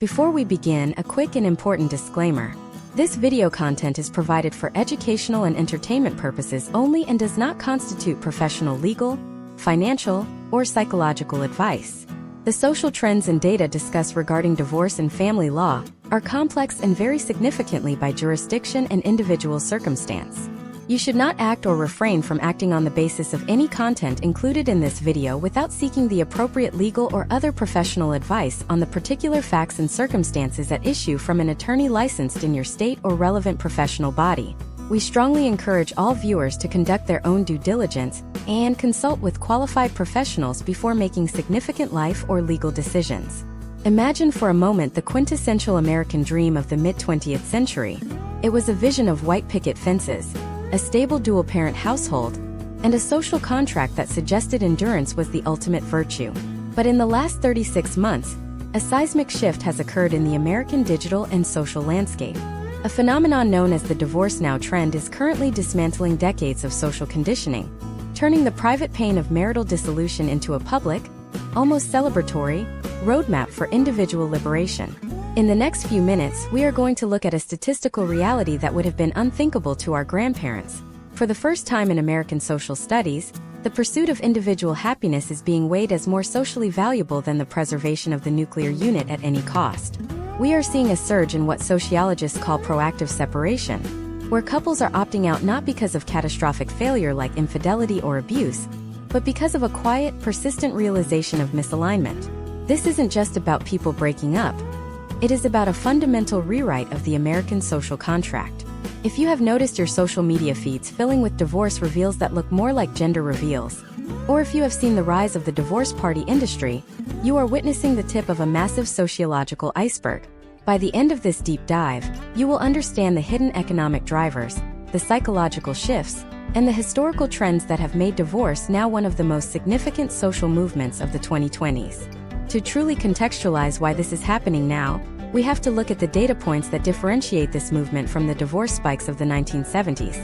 Before we begin, a quick and important disclaimer. This video content is provided for educational and entertainment purposes only and does not constitute professional legal, financial, or psychological advice. The social trends and data discussed regarding divorce and family law are complex and vary significantly by jurisdiction and individual circumstance. You should not act or refrain from acting on the basis of any content included in this video without seeking the appropriate legal or other professional advice on the particular facts and circumstances at issue from an attorney licensed in your state or relevant professional body. We strongly encourage all viewers to conduct their own due diligence and consult with qualified professionals before making significant life or legal decisions. Imagine for a moment the quintessential American dream of the mid-20th century. It was a vision of white picket fences, a stable dual-parent household, and a social contract that suggested endurance was the ultimate virtue. But in the last 36 months, a seismic shift has occurred in the American digital and social landscape. A phenomenon known as the divorce now trend is currently dismantling decades of social conditioning, turning the private pain of marital dissolution into a public, almost celebratory, roadmap for individual liberation. In the next few minutes, we are going to look at a statistical reality that would have been unthinkable to our grandparents. For the first time in American social studies, the pursuit of individual happiness is being weighed as more socially valuable than the preservation of the nuclear unit at any cost. We are seeing a surge in what sociologists call proactive separation, where couples are opting out not because of catastrophic failure like infidelity or abuse, but because of a quiet, persistent realization of misalignment. This isn't just about people breaking up. It is about a fundamental rewrite of the American social contract. If you have noticed your social media feeds filling with divorce reveals that look more like gender reveals, or if you have seen the rise of the divorce party industry, you are witnessing the tip of a massive sociological iceberg. By the end of this deep dive, you will understand the hidden economic drivers, the psychological shifts, and the historical trends that have made divorce now one of the most significant social movements of the 2020s. To truly contextualize why this is happening now, we have to look at the data points that differentiate this movement from the divorce spikes of the 1970s.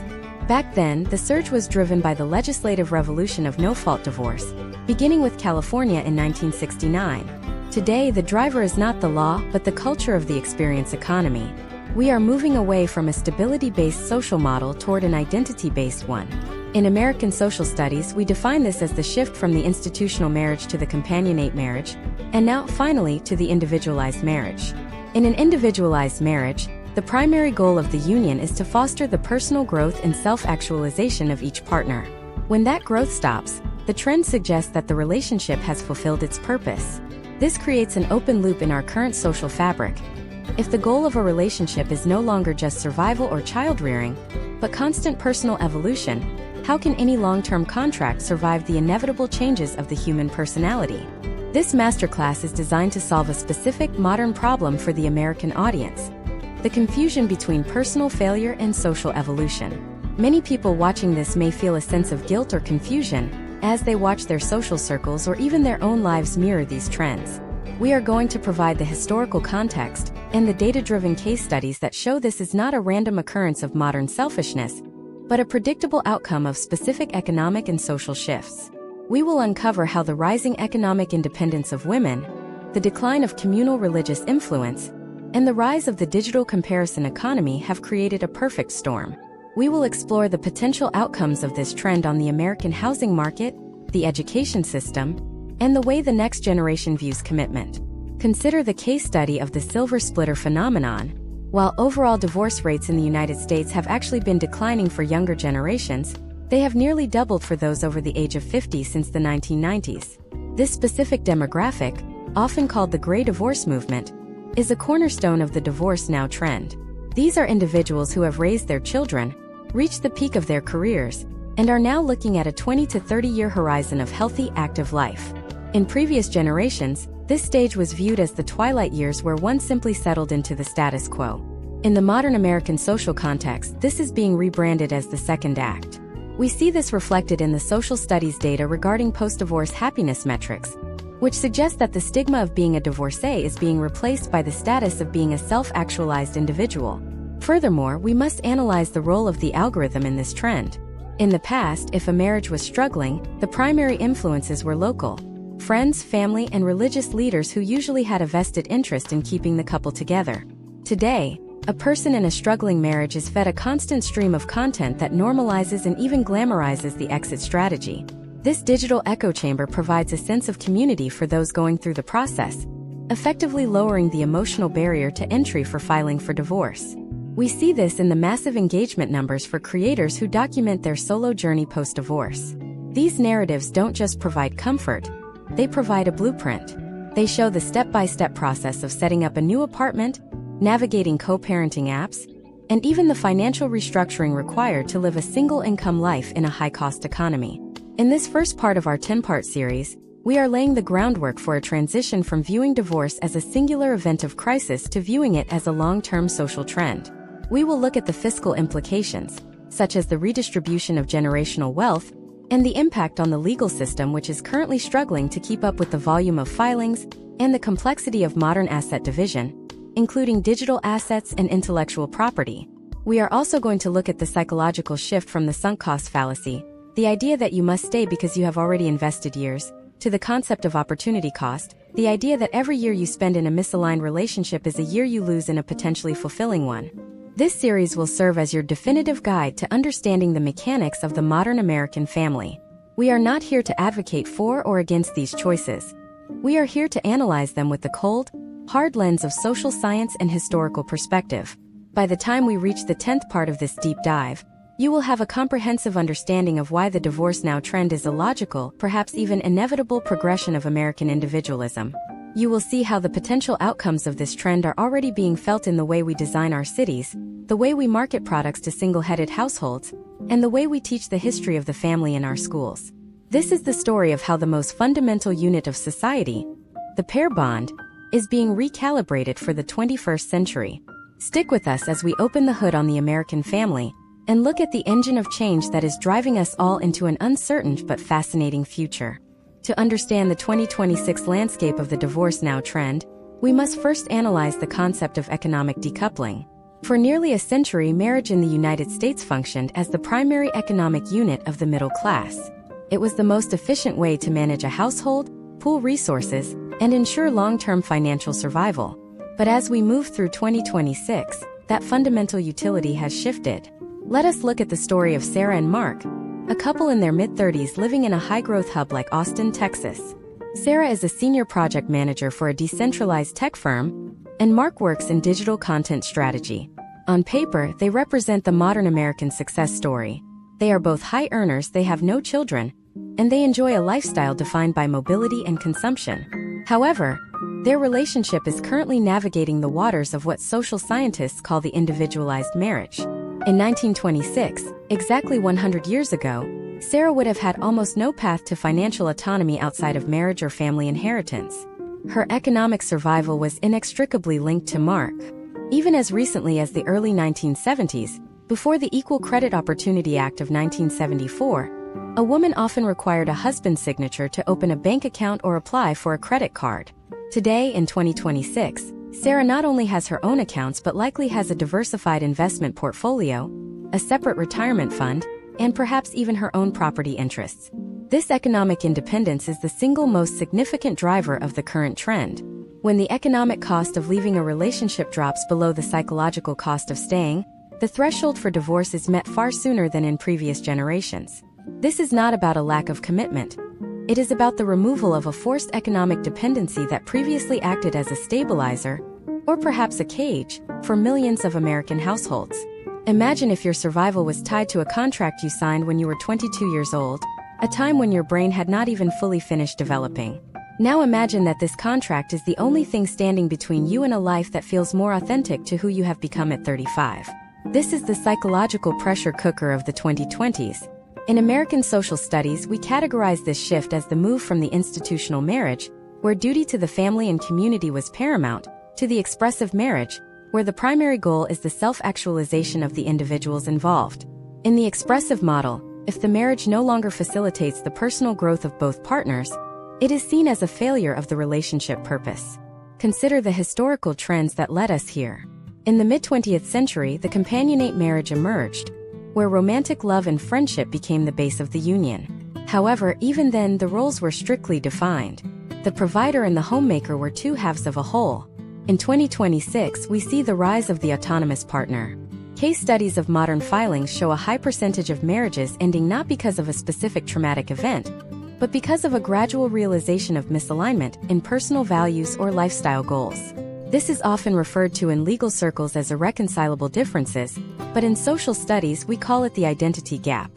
Back then, the surge was driven by the legislative revolution of no-fault divorce, beginning with California in 1969. Today, the driver is not the law, but the culture of the experience economy. We are moving away from a stability-based social model toward an identity-based one. In American social studies, we define this as the shift from the institutional marriage to the companionate marriage, and now, finally, to the individualized marriage. In an individualized marriage, the primary goal of the union is to foster the personal growth and self-actualization of each partner. When that growth stops, the trend suggests that the relationship has fulfilled its purpose. This creates an open loop in our current social fabric. If the goal of a relationship is no longer just survival or child-rearing, but constant personal evolution, how can any long-term contract survive the inevitable changes of the human personality? This masterclass is designed to solve a specific modern problem for the American audience: the confusion between personal failure and social evolution. Many people watching this may feel a sense of guilt or confusion as they watch their social circles or even their own lives mirror these trends. We are going to provide the historical context and the data-driven case studies that show this is not a random occurrence of modern selfishness, but a predictable outcome of specific economic and social shifts. We will uncover how the rising economic independence of women, the decline of communal religious influence, and the rise of the digital comparison economy have created a perfect storm. We will explore the potential outcomes of this trend on the American housing market, the education system, and the way the next generation views commitment. Consider the case study of the silver splitter phenomenon. While overall divorce rates in the United States have actually been declining for younger generations, they have nearly doubled for those over the age of 50 since the 1990s. This specific demographic, often called the gray divorce movement, is a cornerstone of the divorce now trend. These are individuals who have raised their children, reached the peak of their careers, and are now looking at a 20 to 30-year horizon of healthy, active life. In previous generations, this stage was viewed as the twilight years where one simply settled into the status quo. In the modern American social context, this is being rebranded as the second act. We see this reflected in the social studies data regarding post-divorce happiness metrics, which suggest that the stigma of being a divorcee is being replaced by the status of being a self-actualized individual. Furthermore, we must analyze the role of the algorithm in this trend. In the past, if a marriage was struggling, the primary influences were local. friends, family, and religious leaders who usually had a vested interest in keeping the couple together. Today, a person in a struggling marriage is fed a constant stream of content that normalizes and even glamorizes the exit strategy. This digital echo chamber provides a sense of community for those going through the process, effectively lowering the emotional barrier to entry for filing for divorce. We see this in the massive engagement numbers for creators who document their solo journey post-divorce. These narratives don't just provide comfort, they provide a blueprint. They show the step-by-step process of setting up a new apartment, navigating co-parenting apps, and even the financial restructuring required to live a single-income life in a high-cost economy. In this first part of our 10-part series, we are laying the groundwork for a transition from viewing divorce as a singular event of crisis to viewing it as a long-term social trend. We will look at the fiscal implications, such as the redistribution of generational wealth, and the impact on the legal system, which is currently struggling to keep up with the volume of filings and the complexity of modern asset division, including digital assets and intellectual property. We are also going to look at the psychological shift from the sunk cost fallacy, the idea that you must stay because you have already invested years, to the concept of opportunity cost, the idea that every year you spend in a misaligned relationship is a year you lose in a potentially fulfilling one. This series will serve as your definitive guide to understanding the mechanics of the modern American family. We are not here to advocate for or against these choices. We are here to analyze them with the cold, hard lens of social science and historical perspective. By the time we reach the 10th part of this deep dive, you will have a comprehensive understanding of why the divorce now trend is a logical, perhaps even inevitable progression of American individualism. You will see how the potential outcomes of this trend are already being felt in the way we design our cities, the way we market products to single-headed households, and the way we teach the history of the family in our schools. This is the story of how the most fundamental unit of society, the pair bond, is being recalibrated for the 21st century. Stick with us as we open the hood on the American family and look at the engine of change that is driving us all into an uncertain but fascinating future. To understand the 2026 landscape of the divorce now trend, we must first analyze the concept of economic decoupling. For nearly a century, marriage in the United States functioned as the primary economic unit of the middle class. It was the most efficient way to manage a household, pool resources, and ensure long-term financial survival. But as we move through 2026, that fundamental utility has shifted. Let us look at the story of Sarah and Mark, a couple in their mid-30s living in a high-growth hub like Austin, Texas. Sarah is a senior project manager for a decentralized tech firm, and Mark works in digital content strategy. On paper, they represent the modern American success story. They are both high earners, they have no children, and they enjoy a lifestyle defined by mobility and consumption. However, their relationship is currently navigating the waters of what social scientists call the individualized marriage. In 1926, exactly 100 years ago, Sarah would have had almost no path to financial autonomy outside of marriage or family inheritance. Her economic survival was inextricably linked to Mark. Even as recently as the early 1970s, before the Equal Credit Opportunity Act of 1974, a woman often required a husband's signature to open a bank account or apply for a credit card. Today, in 2026, Sarah not only has her own accounts but likely has a diversified investment portfolio, a separate retirement fund, and perhaps even her own property interests. This economic independence is the single most significant driver of the current trend. When the economic cost of leaving a relationship drops below the psychological cost of staying, the threshold for divorce is met far sooner than in previous generations. This is not about a lack of commitment. It is about the removal of a forced economic dependency that previously acted as a stabilizer, or perhaps a cage, for millions of American households. Imagine if your survival was tied to a contract you signed when you were 22 years old, a time when your brain had not even fully finished developing. Now imagine that this contract is the only thing standing between you and a life that feels more authentic to who you have become at 35. This is the psychological pressure cooker of the 2020s. In American social studies, we categorize this shift as the move from the institutional marriage, where duty to the family and community was paramount, to the expressive marriage, where the primary goal is the self-actualization of the individuals involved. In the expressive model, if the marriage no longer facilitates the personal growth of both partners, it is seen as a failure of the relationship purpose. Consider the historical trends that led us here. In the mid-20th century, the companionate marriage emerged, where romantic love and friendship became the base of the union. However, even then, the roles were strictly defined. The provider and the homemaker were two halves of a whole. In 2026, we see the rise of the autonomous partner. Case studies of modern filings show a high percentage of marriages ending not because of a specific traumatic event, but because of a gradual realization of misalignment in personal values or lifestyle goals. This is often referred to in legal circles as irreconcilable differences, but in social studies we call it the identity gap.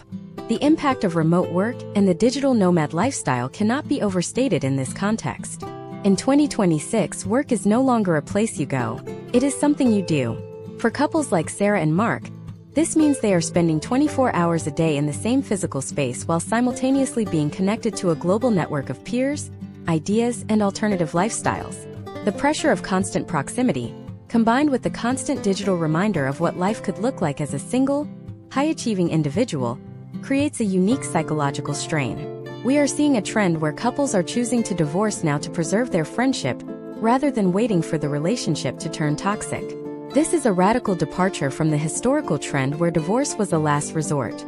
The impact of remote work and the digital nomad lifestyle cannot be overstated in this context. In 2026, work is no longer a place you go, it is something you do. For couples like Sarah and Mark, this means they are spending 24 hours a day in the same physical space while simultaneously being connected to a global network of peers, ideas, and alternative lifestyles. The pressure of constant proximity, combined with the constant digital reminder of what life could look like as a single, high-achieving individual, creates a unique psychological strain. We are seeing a trend where couples are choosing to divorce now to preserve their friendship, rather than waiting for the relationship to turn toxic. This is a radical departure from the historical trend where divorce was a last resort.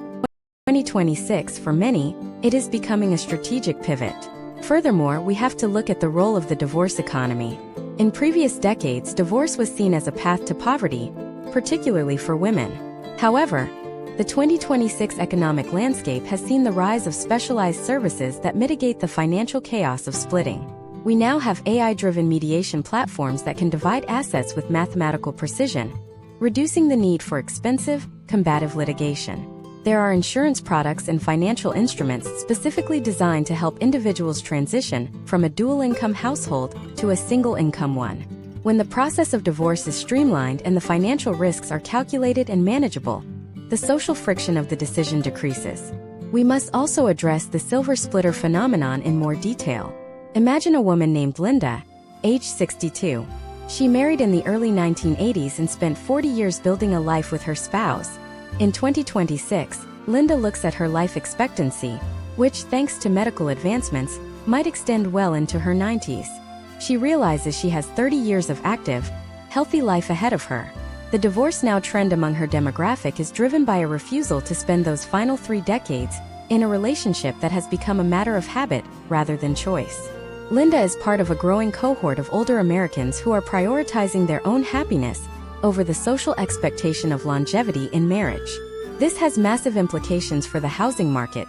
In 2026, for many, it is becoming a strategic pivot. Furthermore, we have to look at the role of the divorce economy. In previous decades, divorce was seen as a path to poverty, particularly for women. However, the 2026 economic landscape has seen the rise of specialized services that mitigate the financial chaos of splitting. We now have AI-driven mediation platforms that can divide assets with mathematical precision, reducing the need for expensive, combative litigation. There are insurance products and financial instruments specifically designed to help individuals transition from a dual-income household to a single-income one. When the process of divorce is streamlined and the financial risks are calculated and manageable, the social friction of the decision decreases. We must also address the silver splitter phenomenon in more detail. Imagine a woman named Linda, age 62. She married in the early 1980s and spent 40 years building a life with her spouse. In 2026, Linda looks at her life expectancy, which, thanks to medical advancements, might extend well into her 90s. She realizes she has 30 years of active, healthy life ahead of her. The divorce now trend among her demographic is driven by a refusal to spend those final 3 decades in a relationship that has become a matter of habit rather than choice. Linda is part of a growing cohort of older Americans who are prioritizing their own happiness over the social expectation of longevity in marriage. This has massive implications for the housing market,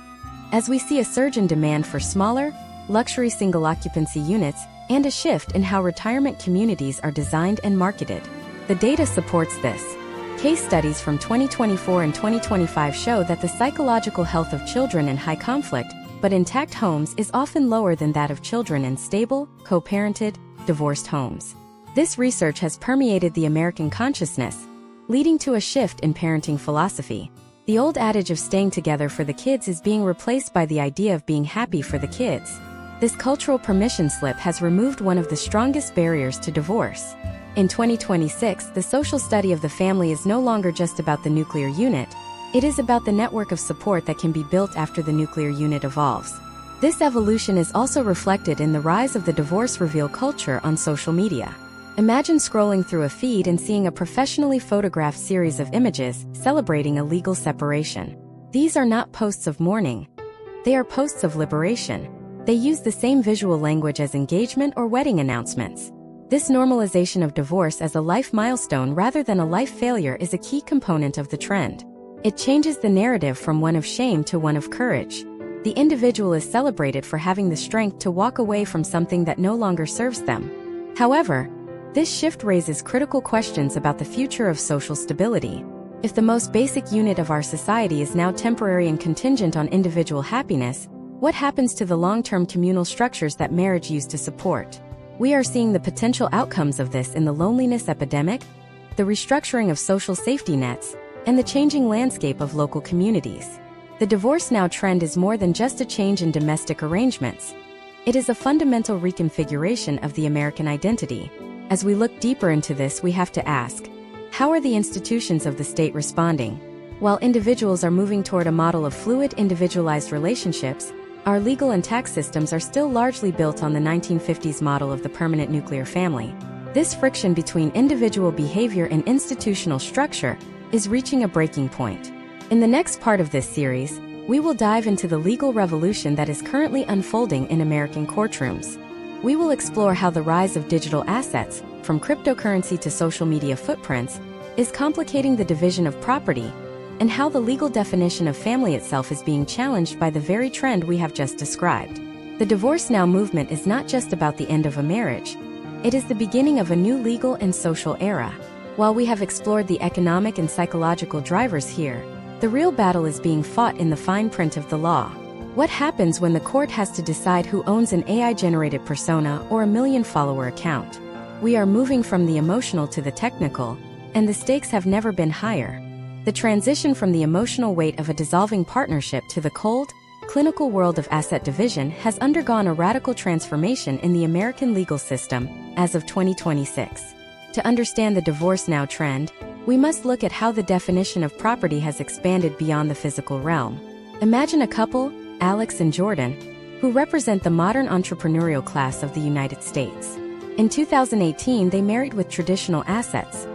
as we see a surge in demand for smaller, luxury single-occupancy units and a shift in how retirement communities are designed and marketed. The data supports this. Case studies from 2024 and 2025 show that the psychological health of children in high-conflict but intact homes is often lower than that of children in stable, co-parented, divorced homes. This research has permeated the American consciousness, leading to a shift in parenting philosophy. The old adage of staying together for the kids is being replaced by the idea of being happy for the kids. This cultural permission slip has removed one of the strongest barriers to divorce. In 2026, the social study of the family is no longer just about the nuclear unit. It is about the network of support that can be built after the nuclear unit evolves. This evolution is also reflected in the rise of the divorce reveal culture on social media. Imagine scrolling through a feed and seeing a professionally photographed series of images celebrating a legal separation. These are not posts of mourning. They are posts of liberation. They use the same visual language as engagement or wedding announcements. This normalization of divorce as a life milestone rather than a life failure is a key component of the trend. It changes the narrative from one of shame to one of courage. The individual is celebrated for having the strength to walk away from something that no longer serves them. However, this shift raises critical questions about the future of social stability. If the most basic unit of our society is now temporary and contingent on individual happiness, what happens to the long-term communal structures that marriage used to support? We are seeing the potential outcomes of this in the loneliness epidemic, the restructuring of social safety nets, and the changing landscape of local communities. The divorce now trend is more than just a change in domestic arrangements. It is a fundamental reconfiguration of the American identity. As we look deeper into this, we have to ask, how are the institutions of the state responding? While individuals are moving toward a model of fluid, individualized relationships, our legal and tax systems are still largely built on the 1950s model of the permanent nuclear family. This friction between individual behavior and institutional structure is reaching a breaking point. In the next part of this series, We will dive into the legal revolution that is currently unfolding in American courtrooms. We will explore how the rise of digital assets, from cryptocurrency to social media footprints, is complicating the division of property, and how the legal definition of family itself is being challenged by the very trend we have just described. The Divorce Now movement is not just about the end of a marriage. It is the beginning of a new legal and social era. While we have explored the economic and psychological drivers here, the real battle is being fought in the fine print of the law. What happens when the court has to decide who owns an AI-generated persona or a million-follower account? We are moving from the emotional to the technical, and the stakes have never been higher. The transition from the emotional weight of a dissolving partnership to the cold, clinical world of asset division has undergone a radical transformation in the American legal system as of 2026. To understand the Divorce Now trend, we must look at how the definition of property has expanded beyond the physical realm. Imagine a couple, Alex and Jordan, who represent the modern entrepreneurial class of the United States. In 2018, they married with traditional assets: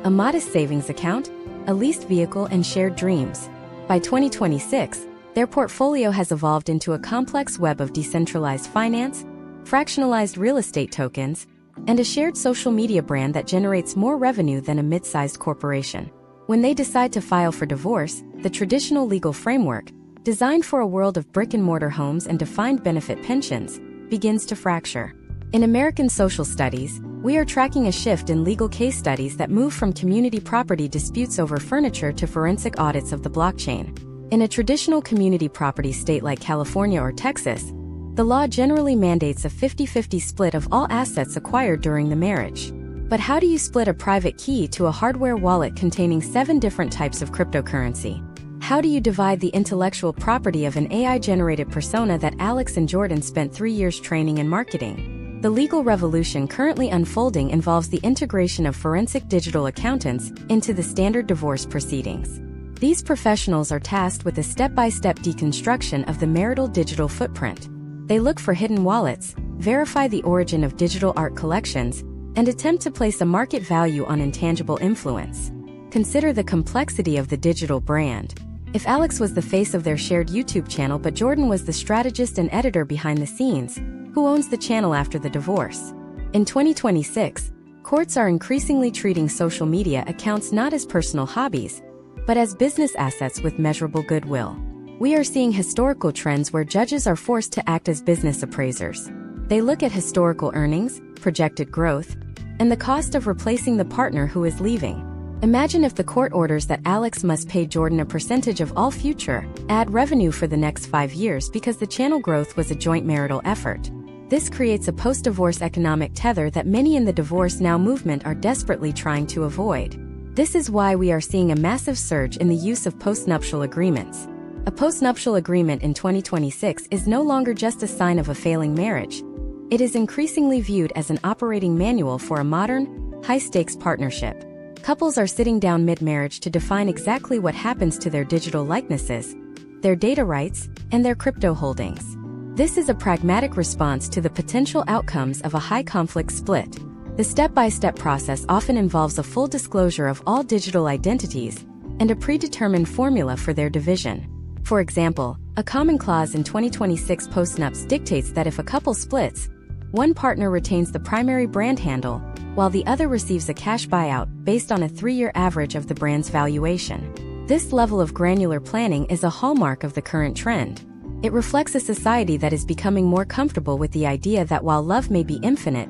a modest savings account, a leased vehicle, and shared dreams. By 2026, their portfolio has evolved into a complex web of decentralized finance, fractionalized real estate tokens, and a shared social media brand that generates more revenue than a mid-sized corporation. When they decide to file for divorce, the traditional legal framework, designed for a world of brick-and-mortar homes and defined benefit pensions, begins to fracture. In American social studies, we are tracking a shift in legal case studies that move from community property disputes over furniture to forensic audits of the blockchain. In a traditional community property state like California or Texas, the law generally mandates a 50-50 split of all assets acquired during the marriage. But how do you split a private key to a hardware wallet containing 7 different types of cryptocurrency? How do you divide the intellectual property of an AI-generated persona that Alex and Jordan spent 3 years training and marketing? The legal revolution currently unfolding involves the integration of forensic digital accountants into the standard divorce proceedings. These professionals are tasked with a step-by-step deconstruction of the marital digital footprint. They look for hidden wallets, verify the origin of digital art collections, and attempt to place a market value on intangible influence. Consider the complexity of the digital brand. If Alex was the face of their shared YouTube channel but Jordan was the strategist and editor behind the scenes, who owns the channel after the divorce? In 2026, courts are increasingly treating social media accounts not as personal hobbies, but as business assets with measurable goodwill. We are seeing historical trends where judges are forced to act as business appraisers. They look at historical earnings, projected growth, and the cost of replacing the partner who is leaving. Imagine if the court orders that Alex must pay Jordan a percentage of all future ad revenue for the next 5 years because the channel growth was a joint marital effort. This creates a post-divorce economic tether that many in the Divorce Now movement are desperately trying to avoid. This is why we are seeing a massive surge in the use of postnuptial agreements. A postnuptial agreement in 2026 is no longer just a sign of a failing marriage. It is increasingly viewed as an operating manual for a modern, high-stakes partnership. Couples are sitting down mid-marriage to define exactly what happens to their digital likenesses, their data rights, and their crypto holdings. This is a pragmatic response to the potential outcomes of a high-conflict split. The step-by-step process often involves a full disclosure of all digital identities and a predetermined formula for their division. For example, a common clause in 2026 postnups dictates that if a couple splits, one partner retains the primary brand handle, while the other receives a cash buyout based on a 3-year average of the brand's valuation. This level of granular planning is a hallmark of the current trend. It reflects a society that is becoming more comfortable with the idea that while love may be infinite,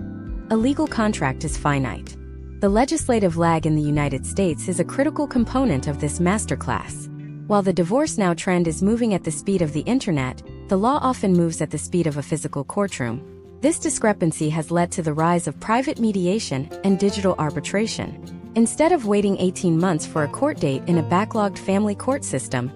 a legal contract is finite. The legislative lag in the United States is a critical component of this masterclass. While the Divorce Now trend is moving at the speed of the internet, the law often moves at the speed of a physical courtroom. This discrepancy has led to the rise of private mediation and digital arbitration. Instead of waiting 18 months for a court date in a backlogged family court system,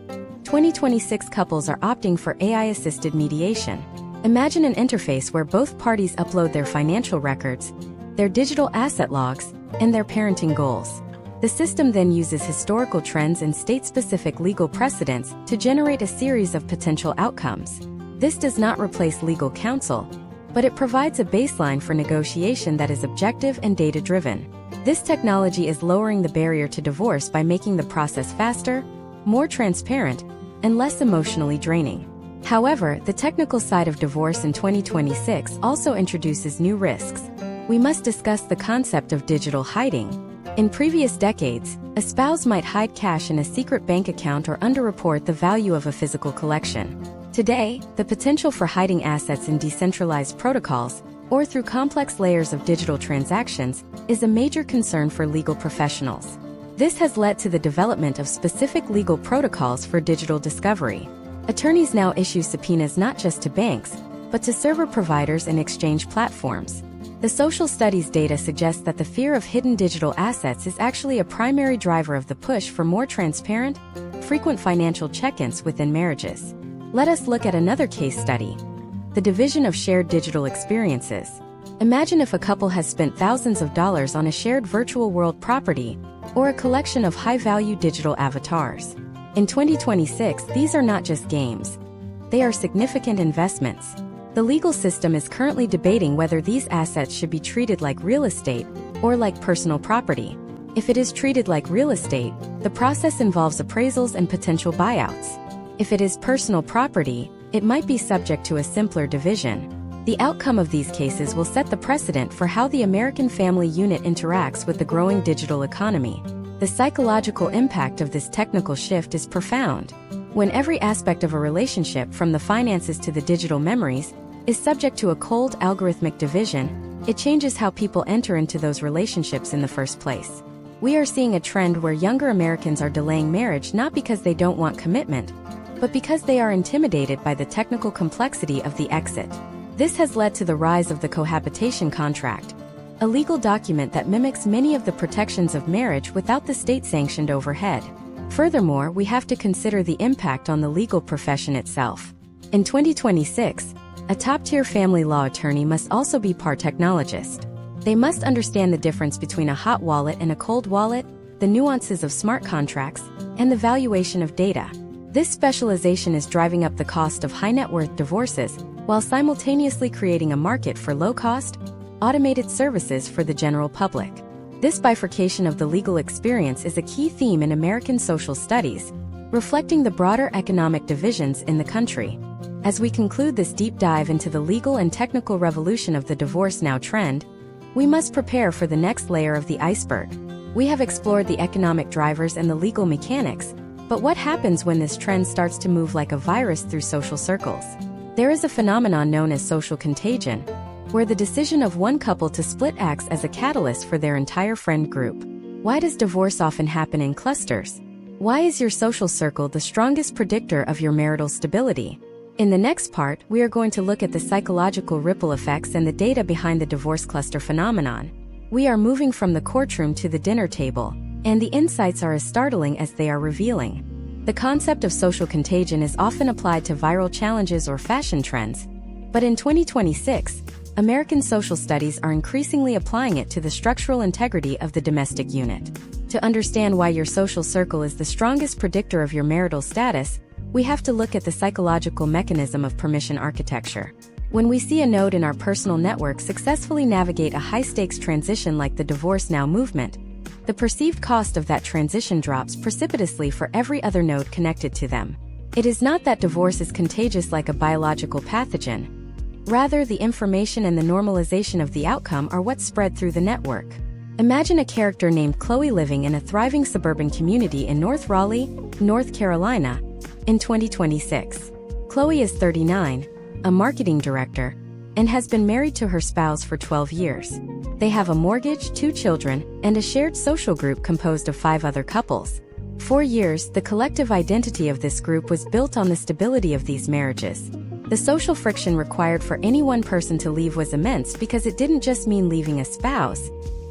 2026 couples are opting for AI-assisted mediation. Imagine an interface where both parties upload their financial records, their digital asset logs, and their parenting goals. The system then uses historical trends and state-specific legal precedents to generate a series of potential outcomes. This does not replace legal counsel, but it provides a baseline for negotiation that is objective and data-driven. This technology is lowering the barrier to divorce by making the process faster, more transparent, and less emotionally draining. However, the technical side of divorce in 2026 also introduces new risks. We must discuss the concept of digital hiding. In previous decades, a spouse might hide cash in a secret bank account or underreport the value of a physical collection. Today, the potential for hiding assets in decentralized protocols, or through complex layers of digital transactions, is a major concern for legal professionals. This has led to the development of specific legal protocols for digital discovery. Attorneys now issue subpoenas not just to banks, but to server providers and exchange platforms. The social studies data suggests that the fear of hidden digital assets is actually a primary driver of the push for more transparent, frequent financial check-ins within marriages. Let us look at another case study: the division of shared digital experiences. Imagine if a couple has spent thousands of dollars on a shared virtual world property, or a collection of high-value digital avatars. In 2026, these are not just games. They are significant investments. The legal system is currently debating whether these assets should be treated like real estate or like personal property. If it is treated like real estate, the process involves appraisals and potential buyouts. If it is personal property, it might be subject to a simpler division. The outcome of these cases will set the precedent for how the American family unit interacts with the growing digital economy. The psychological impact of this technical shift is profound. When every aspect of a relationship, from the finances to the digital memories, is subject to a cold algorithmic division, it changes how people enter into those relationships in the first place. We are seeing a trend where younger Americans are delaying marriage not because they don't want commitment, but because they are intimidated by the technical complexity of the exit. This has led to the rise of the cohabitation contract, a legal document that mimics many of the protections of marriage without the state-sanctioned overhead. Furthermore, we have to consider the impact on the legal profession itself. In 2026, a top-tier family law attorney must also be part technologist. They must understand the difference between a hot wallet and a cold wallet, the nuances of smart contracts, and the valuation of data. This specialization is driving up the cost of high-net-worth divorces, while simultaneously creating a market for low-cost, automated services for the general public. This bifurcation of the legal experience is a key theme in American social studies, reflecting the broader economic divisions in the country. As we conclude this deep dive into the legal and technical revolution of the divorce now trend, we must prepare for the next layer of the iceberg. We have explored the economic drivers and the legal mechanics, but what happens when this trend starts to move like a virus through social circles? There is a phenomenon known as social contagion, where the decision of one couple to split acts as a catalyst for their entire friend group. Why does divorce often happen in clusters? Why is your social circle the strongest predictor of your marital stability? In the next part, we are going to look at the psychological ripple effects and the data behind the divorce cluster phenomenon. We are moving from the courtroom to the dinner table, and the insights are as startling as they are revealing. The concept of social contagion is often applied to viral challenges or fashion trends, but in 2026, American social studies are increasingly applying it to the structural integrity of the domestic unit. To understand why your social circle is the strongest predictor of your marital status, we have to look at the psychological mechanism of permission architecture. When we see a node in our personal network successfully navigate a high-stakes transition like the Divorce Now movement, the perceived cost of that transition drops precipitously for every other node connected to them. It is not that divorce is contagious like a biological pathogen. Rather, the information and the normalization of the outcome are what spread through the network. Imagine a character named Chloe living in a thriving suburban community in North Raleigh, North Carolina, in 2026. Chloe is 39, a marketing director, and has been married to her spouse for 12 years. They have a mortgage, 2 children, and a shared social group composed of 5 other couples. For years, the collective identity of this group was built on the stability of these marriages. The social friction required for any one person to leave was immense because it didn't just mean leaving a spouse,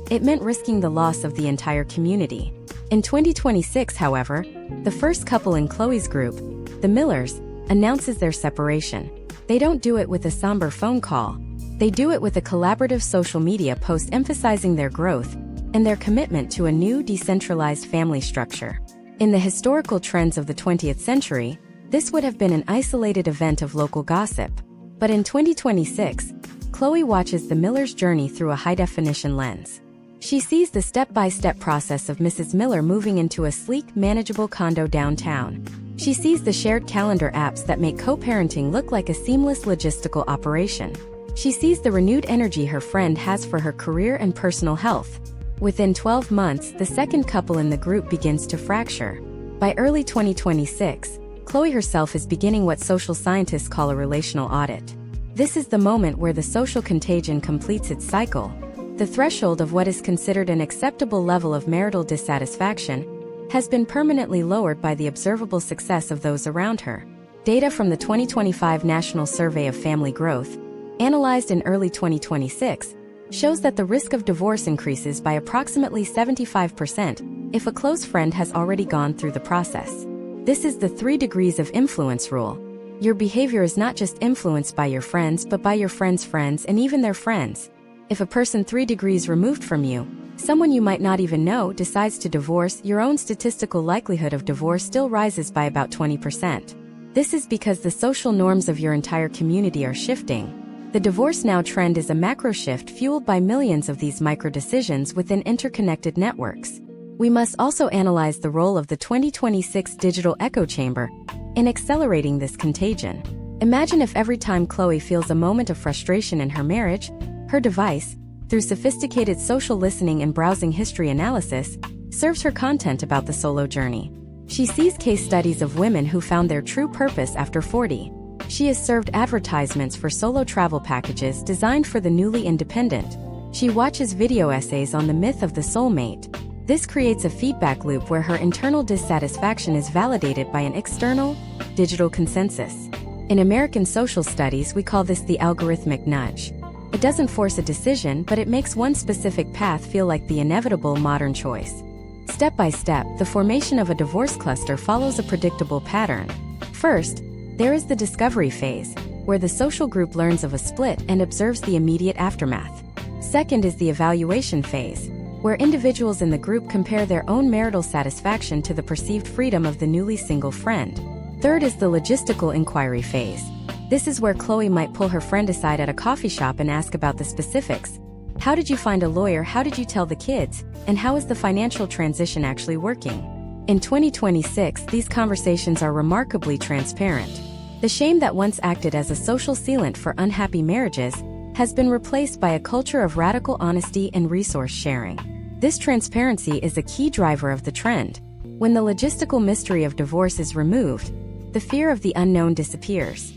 it meant risking the loss of the entire community. In 2026, however, the first couple in Chloe's group, the Millers, announces their separation. They don't do it with a somber phone call. They do it with a collaborative social media post emphasizing their growth and their commitment to a new decentralized family structure. In the historical trends of the 20th century, this would have been an isolated event of local gossip. But in 2026, Chloe watches the Millers' journey through a high-definition lens. She sees the step-by-step process of Mrs. Miller moving into a sleek, manageable condo downtown. She sees the shared calendar apps that make co-parenting look like a seamless logistical operation. She sees the renewed energy her friend has for her career and personal health. Within 12 months, the second couple in the group begins to fracture. By early 2026, Chloe herself is beginning what social scientists call a relational audit. This is the moment where the social contagion completes its cycle. The threshold of what is considered an acceptable level of marital dissatisfaction has been permanently lowered by the observable success of those around her. Data from the 2025 National Survey of Family Growth, analyzed in early 2026, shows that the risk of divorce increases by approximately 75% if a close friend has already gone through the process. This is the 3 degrees of influence rule. Your behavior is not just influenced by your friends but by your friends' friends and even their friends. If a person 3 degrees removed from you, someone you might not even know, decides to divorce, your own statistical likelihood of divorce still rises by about 20%. This is because the social norms of your entire community are shifting. The divorce now trend is a macro shift fueled by millions of these micro decisions within interconnected networks. We must also analyze the role of the 2026 digital echo chamber in accelerating this contagion. Imagine if every time Chloe feels a moment of frustration in her marriage, her device, through sophisticated social listening and browsing history analysis, serves her content about the solo journey. She sees case studies of women who found their true purpose after 40. She is served advertisements for solo travel packages designed for the newly independent. She watches video essays on the myth of the soulmate. This creates a feedback loop where her internal dissatisfaction is validated by an external, digital consensus. In American social studies, we call this the algorithmic nudge. It doesn't force a decision, but it makes one specific path feel like the inevitable modern choice. Step by step, the formation of a divorce cluster follows a predictable pattern. First, there is the discovery phase, where the social group learns of a split and observes the immediate aftermath. Second is the evaluation phase, where individuals in the group compare their own marital satisfaction to the perceived freedom of the newly single friend. Third is the logistical inquiry phase. This is where Chloe might pull her friend aside at a coffee shop and ask about the specifics. How did you find a lawyer? How did you tell the kids? And how is the financial transition actually working? In 2026, these conversations are remarkably transparent. The shame that once acted as a social sealant for unhappy marriages has been replaced by a culture of radical honesty and resource sharing. This transparency is a key driver of the trend. When the logistical mystery of divorce is removed, the fear of the unknown disappears.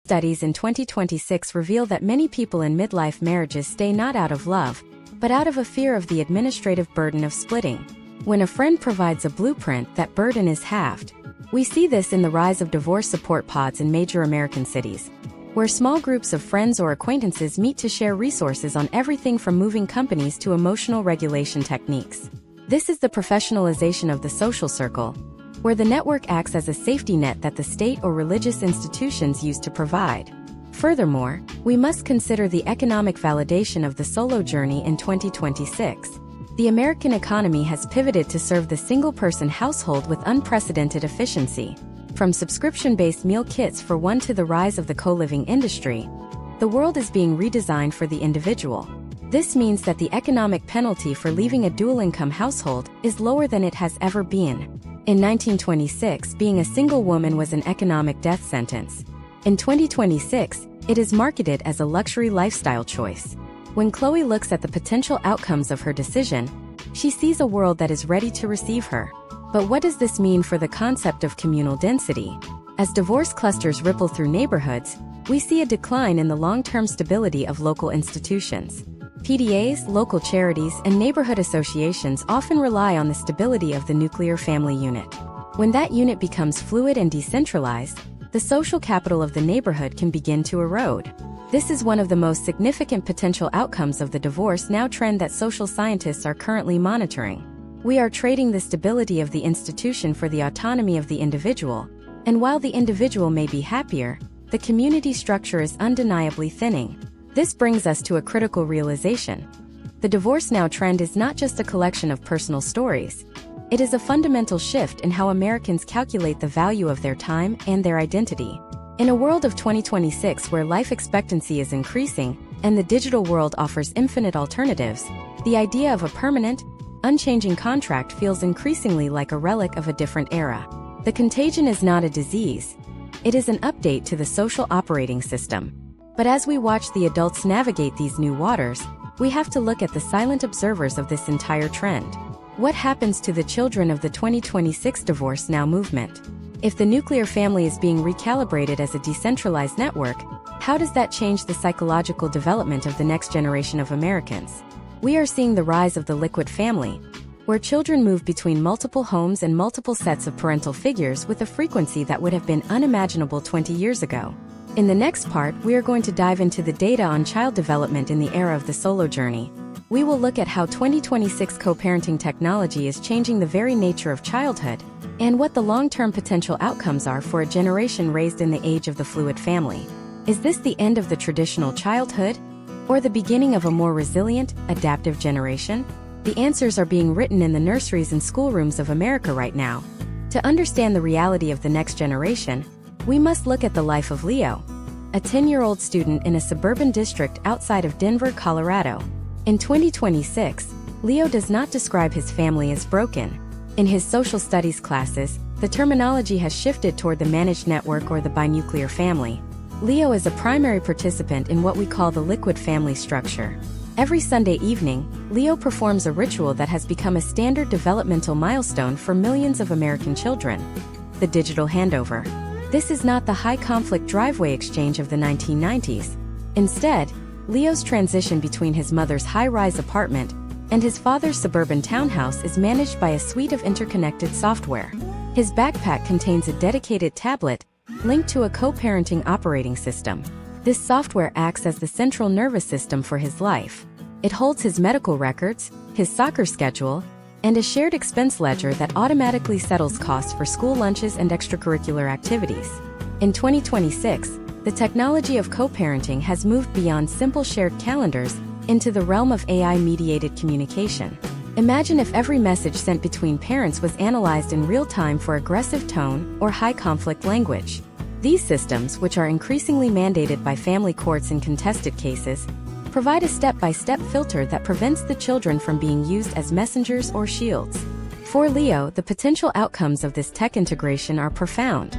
Studies in 2026 reveal that many people in midlife marriages stay not out of love, but out of a fear of the administrative burden of splitting. When a friend provides a blueprint, that burden is halved. We see this in the rise of divorce support pods in major American cities, where small groups of friends or acquaintances meet to share resources on everything from moving companies to emotional regulation techniques. This is the professionalization of the social circle, where the network acts as a safety net that the state or religious institutions use to provide. Furthermore, we must consider the economic validation of the solo journey in 2026. The American economy has pivoted to serve the single-person household with unprecedented efficiency. From subscription-based meal kits for one to the rise of the co-living industry, the world is being redesigned for the individual. This means that the economic penalty for leaving a dual-income household is lower than it has ever been. In 1926, being a single woman was an economic death sentence. In 2026, it is marketed as a luxury lifestyle choice. When Chloe looks at the potential outcomes of her decision, she sees a world that is ready to receive her. But what does this mean for the concept of communal density? As divorce clusters ripple through neighborhoods, we see a decline in the long-term stability of local institutions. PDAs, local charities, and neighborhood associations often rely on the stability of the nuclear family unit. When that unit becomes fluid and decentralized, the social capital of the neighborhood can begin to erode. This is one of the most significant potential outcomes of the divorce now trend that social scientists are currently monitoring. We are trading the stability of the institution for the autonomy of the individual, and while the individual may be happier, the community structure is undeniably thinning. This brings us to a critical realization. The divorce now trend is not just a collection of personal stories. It is a fundamental shift in how Americans calculate the value of their time and their identity. In a world of 2026 where life expectancy is increasing and the digital world offers infinite alternatives, the idea of a permanent, unchanging contract feels increasingly like a relic of a different era. The contagion is not a disease. It is an update to the social operating system. But as we watch the adults navigate these new waters, we have to look at the silent observers of this entire trend. What happens to the children of the 2026 Divorce Now movement? If the nuclear family is being recalibrated as a decentralized network, how does that change the psychological development of the next generation of Americans? We are seeing the rise of the liquid family, where children move between multiple homes and multiple sets of parental figures with a frequency that would have been unimaginable 20 years ago. In the next part, we are going to dive into the data on child development in the era of the solo journey. We will look at how 2026 co-parenting technology is changing the very nature of childhood, and what the long-term potential outcomes are for a generation raised in the age of the fluid family. Is this the end of the traditional childhood, or the beginning of a more resilient, adaptive generation? The answers are being written in the nurseries and schoolrooms of America right now. To understand the reality of the next generation, we must look at the life of Leo, a 10-year-old student in a suburban district outside of Denver, Colorado. In 2026, Leo does not describe his family as broken. In his social studies classes, the terminology has shifted toward the managed network or the binuclear family. Leo is a primary participant in what we call the liquid family structure. Every Sunday evening, Leo performs a ritual that has become a standard developmental milestone for millions of American children: the digital handover. This is not the high-conflict driveway exchange of the 1990s. Instead, Leo's transition between his mother's high-rise apartment and his father's suburban townhouse is managed by a suite of interconnected software. His backpack contains a dedicated tablet linked to a co-parenting operating system. This software acts as the central nervous system for his life. It holds his medical records, his soccer schedule, and a shared expense ledger that automatically settles costs for school lunches and extracurricular activities. In 2026, the technology of co-parenting has moved beyond simple shared calendars into the realm of AI-mediated communication. Imagine if every message sent between parents was analyzed in real time for aggressive tone or high-conflict language. These systems, which are increasingly mandated by family courts in contested cases, provide a step-by-step filter that prevents the children from being used as messengers or shields. For Leo, the potential outcomes of this tech integration are profound.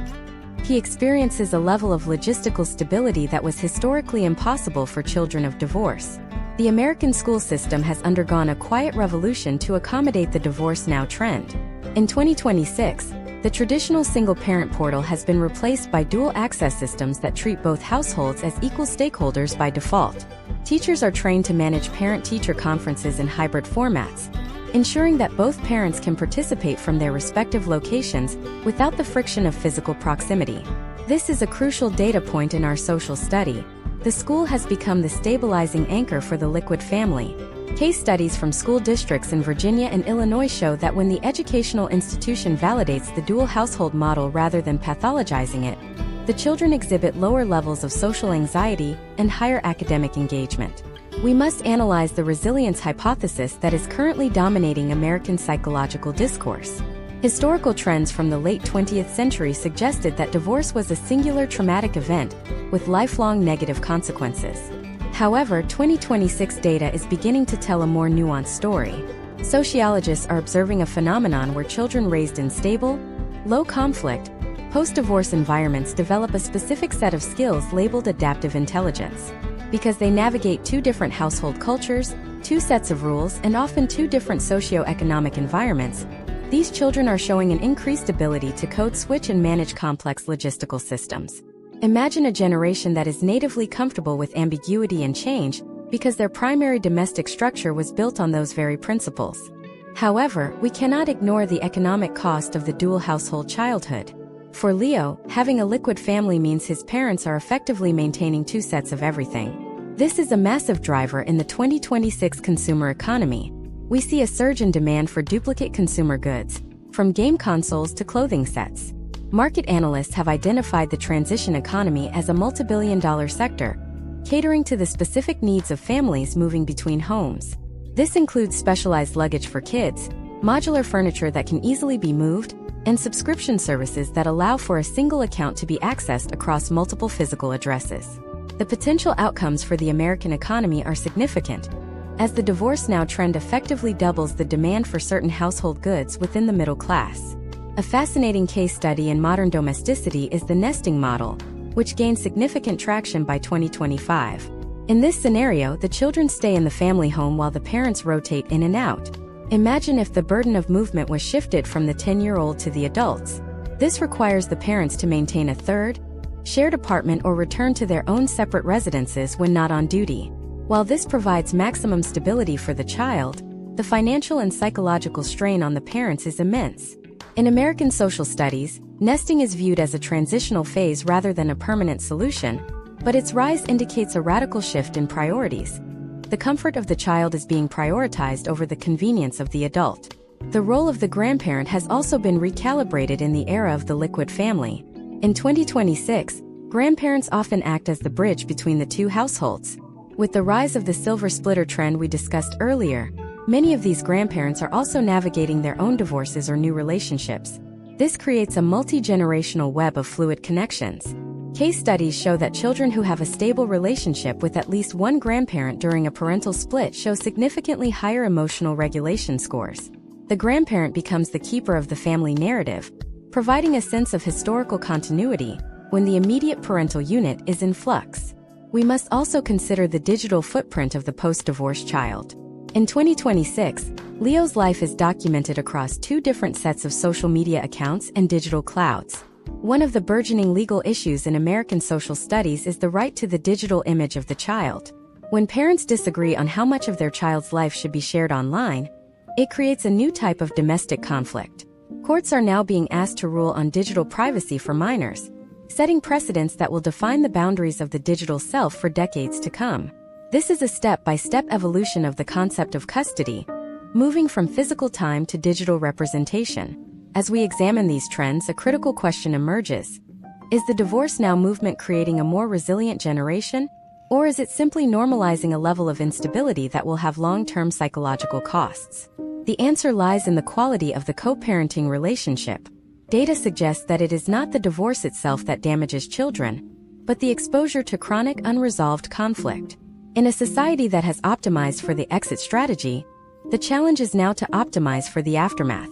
He experiences a level of logistical stability that was historically impossible for children of divorce. The American school system has undergone a quiet revolution to accommodate the divorce now trend. In 2026, the traditional single-parent portal has been replaced by dual-access systems that treat both households as equal stakeholders by default. Teachers are trained to manage parent-teacher conferences in hybrid formats, ensuring that both parents can participate from their respective locations without the friction of physical proximity. This is a crucial data point in our social study. The school has become the stabilizing anchor for the liquid family. Case studies from school districts in Virginia and Illinois show that when the educational institution validates the dual household model rather than pathologizing it, the children exhibit lower levels of social anxiety and higher academic engagement. We must analyze the resilience hypothesis that is currently dominating American psychological discourse. Historical trends from the late 20th century suggested that divorce was a singular traumatic event with lifelong negative consequences. However, 2026 data is beginning to tell a more nuanced story. Sociologists are observing a phenomenon where children raised in stable, low-conflict, post-divorce environments develop a specific set of skills labeled adaptive intelligence. Because they navigate two different household cultures, two sets of rules, and often two different socio-economic environments, these children are showing an increased ability to code switch and manage complex logistical systems. Imagine a generation that is natively comfortable with ambiguity and change because their primary domestic structure was built on those very principles. However, we cannot ignore the economic cost of the dual household childhood. For Leo, having a liquid family means his parents are effectively maintaining two sets of everything. This is a massive driver in the 2026 consumer economy. We see a surge in demand for duplicate consumer goods, from game consoles to clothing sets. Market analysts have identified the transition economy as a multi-billion-dollar sector, catering to the specific needs of families moving between homes. This includes specialized luggage for kids, modular furniture that can easily be moved, and subscription services that allow for a single account to be accessed across multiple physical addresses. The potential outcomes for the American economy are significant, as the divorce now trend effectively doubles the demand for certain household goods within the middle class. A fascinating case study in modern domesticity is the nesting model, which gained significant traction by 2025. In this scenario, the children stay in the family home while the parents rotate in and out. Imagine if the burden of movement was shifted from the 10-year-old to the adults. This requires the parents to maintain a third, shared apartment or return to their own separate residences when not on duty. While this provides maximum stability for the child, the financial and psychological strain on the parents is immense. In American social studies, nesting is viewed as a transitional phase rather than a permanent solution, but its rise indicates a radical shift in priorities. The comfort of the child is being prioritized over the convenience of the adult. The role of the grandparent has also been recalibrated in the era of the liquid family. In 2026, grandparents often act as the bridge between the two households. With the rise of the silver splitter trend we discussed earlier, many of these grandparents are also navigating their own divorces or new relationships. This creates a multi-generational web of fluid connections. Case studies show that children who have a stable relationship with at least one grandparent during a parental split show significantly higher emotional regulation scores. The grandparent becomes the keeper of the family narrative, providing a sense of historical continuity when the immediate parental unit is in flux. We must also consider the digital footprint of the post-divorce child. In 2026, Leo's life is documented across two different sets of social media accounts and digital clouds. One of the burgeoning legal issues in American social studies is the right to the digital image of the child. When parents disagree on how much of their child's life should be shared online, it creates a new type of domestic conflict. Courts are now being asked to rule on digital privacy for minors, setting precedents that will define the boundaries of the digital self for decades to come. This is a step-by-step evolution of the concept of custody, moving from physical time to digital representation. As we examine these trends, a critical question emerges. Is the divorce now movement creating a more resilient generation, or is it simply normalizing a level of instability that will have long-term psychological costs? The answer lies in the quality of the co-parenting relationship. Data suggests that it is not the divorce itself that damages children, but the exposure to chronic unresolved conflict. In a society that has optimized for the exit strategy, the challenge is now to optimize for the aftermath.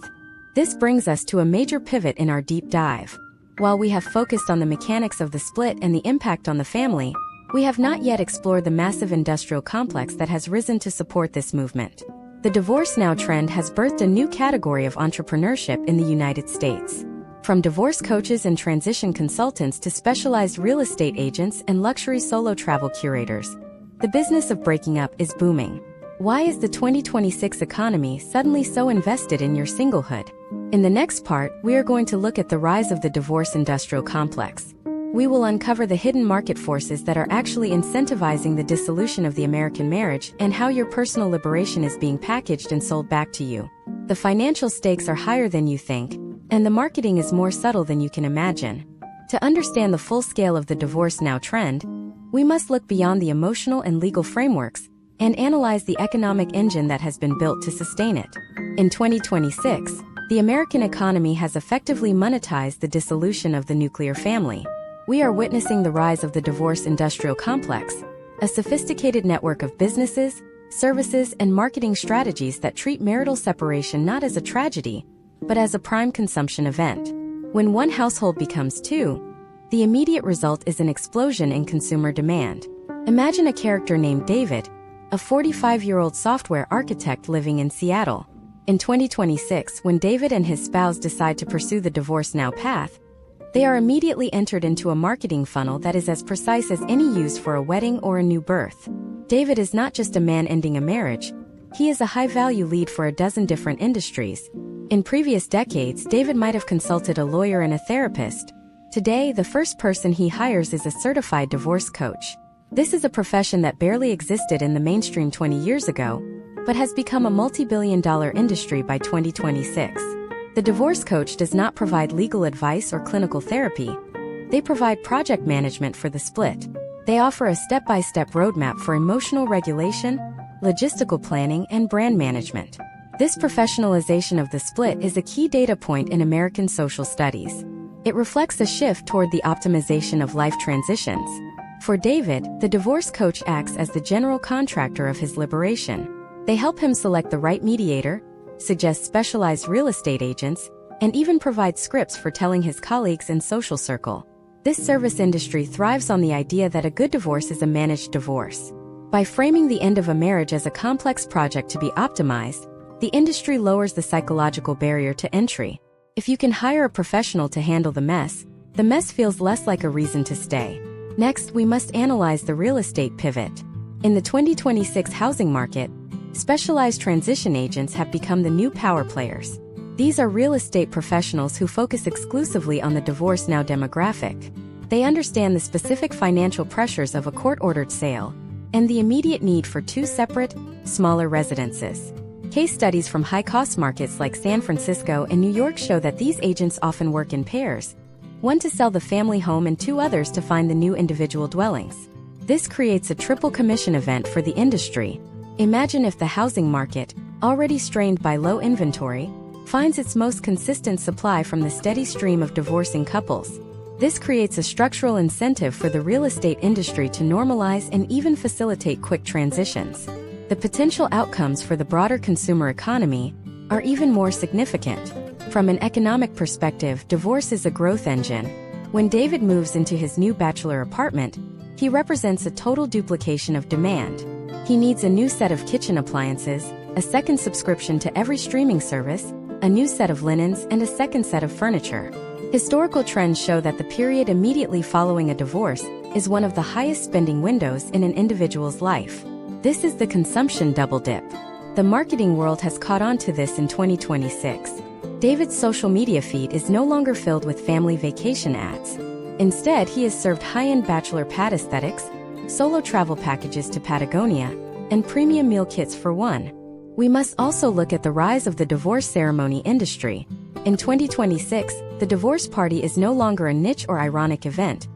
This brings us to a major pivot in our deep dive. While we have focused on the mechanics of the split and the impact on the family, we have not yet explored the massive industrial complex that has risen to support this movement. The divorce now trend has birthed a new category of entrepreneurship in the United States. From divorce coaches and transition consultants to specialized real estate agents and luxury solo travel curators, the business of breaking up is booming. Why is the 2026 economy suddenly so invested in your singlehood? In the next part, we are going to look at the rise of the divorce industrial complex. We will uncover the hidden market forces that are actually incentivizing the dissolution of the American marriage and how your personal liberation is being packaged and sold back to you. The financial stakes are higher than you think, and the marketing is more subtle than you can imagine. To understand the full scale of the divorce now trend, we must look beyond the emotional and legal frameworks and analyze the economic engine that has been built to sustain it. In 2026, the American economy has effectively monetized the dissolution of the nuclear family. We are witnessing the rise of the divorce industrial complex, a sophisticated network of businesses, services, and marketing strategies that treat marital separation not as a tragedy, but as a prime consumption event. When one household becomes two, the immediate result is an explosion in consumer demand. Imagine a character named David, a 45-year-old software architect living in Seattle. In 2026, when David and his spouse decide to pursue the divorce now path, they are immediately entered into a marketing funnel that is as precise as any used for a wedding or a new birth. David is not just a man ending a marriage, he is a high-value lead for a dozen different industries. In previous decades, David might have consulted a lawyer and a therapist. Today, the first person he hires is a certified divorce coach. This is a profession that barely existed in the mainstream 20 years ago, but has become a multi-billion-dollar industry by 2026. The divorce coach does not provide legal advice or clinical therapy. They provide project management for the split. They offer a step-by-step roadmap for emotional regulation, logistical planning, and brand management. This professionalization of the split is a key data point in American social studies. It reflects a shift toward the optimization of life transitions. For David, the divorce coach acts as the general contractor of his liberation. They help him select the right mediator, suggest specialized real estate agents, and even provides scripts for telling his colleagues and social circle. This service industry thrives on the idea that a good divorce is a managed divorce. By framing the end of a marriage as a complex project to be optimized, the industry lowers the psychological barrier to entry. If you can hire a professional to handle the mess feels less like a reason to stay. Next, we must analyze the real estate pivot. In the 2026 housing market, specialized transition agents have become the new power players. These are real estate professionals who focus exclusively on the divorce now demographic. They understand the specific financial pressures of a court-ordered sale and the immediate need for two separate, smaller residences. Case studies from high-cost markets like San Francisco and New York show that these agents often work in pairs, one to sell the family home and two others to find the new individual dwellings. This creates a triple commission event for the industry. Imagine if the housing market, already strained by low inventory, finds its most consistent supply from the steady stream of divorcing couples. This creates a structural incentive for the real estate industry to normalize and even facilitate quick transitions. The potential outcomes for the broader consumer economy are even more significant. From an economic perspective, divorce is a growth engine. When David moves into his new bachelor apartment, he represents a total duplication of demand. He needs a new set of kitchen appliances, a second subscription to every streaming service, a new set of linens, and a second set of furniture. Historical trends show that the period immediately following a divorce is one of the highest spending windows in an individual's life. This is the consumption double dip. The marketing world has caught on to this in 2026. David's social media feed is no longer filled with family vacation ads. Instead, he is served high-end bachelor pad aesthetics, solo travel packages to Patagonia, and premium meal kits for one. We must also look at the rise of the divorce ceremony industry. In 2026, the divorce party is no longer a niche or ironic event.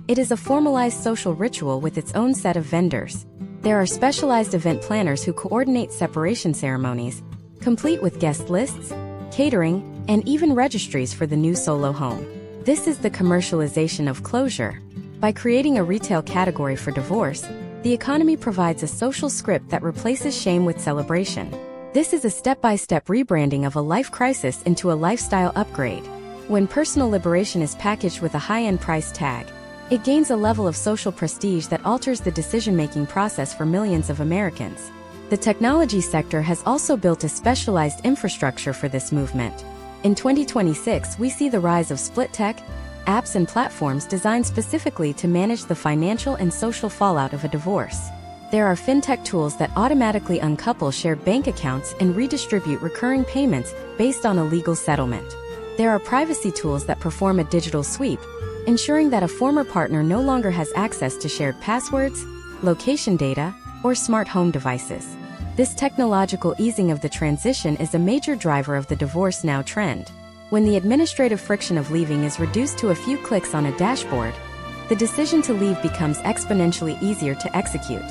It is a formalized social ritual with its own set of vendors. There are specialized event planners who coordinate separation ceremonies, complete with guest lists, catering, and even registries for the new solo home. This is the commercialization of closure. By creating a retail category for divorce, the economy provides a social script that replaces shame with celebration. This is a step-by-step rebranding of a life crisis into a lifestyle upgrade. When personal liberation is packaged with a high-end price tag, it gains a level of social prestige that alters the decision-making process for millions of Americans. The technology sector has also built a specialized infrastructure for this movement. In 2026, we see the rise of split tech, apps and platforms designed specifically to manage the financial and social fallout of a divorce. There are fintech tools that automatically uncouple shared bank accounts and redistribute recurring payments based on a legal settlement. There are privacy tools that perform a digital sweep, ensuring that a former partner no longer has access to shared passwords, location data, or smart home devices. This technological easing of the transition is a major driver of the divorce now trend. When the administrative friction of leaving is reduced to a few clicks on a dashboard, the decision to leave becomes exponentially easier to execute.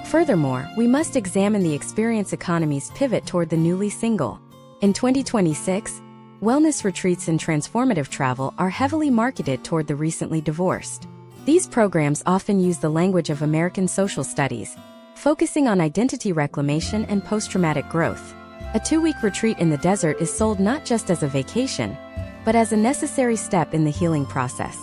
Furthermore, we must examine the experience economy's pivot toward the newly single. In 2026, wellness retreats and transformative travel are heavily marketed toward the recently divorced. These programs often use the language of American social studies, focusing on identity reclamation and post-traumatic growth. A 2-week retreat in the desert is sold not just as a vacation, but as a necessary step in the healing process.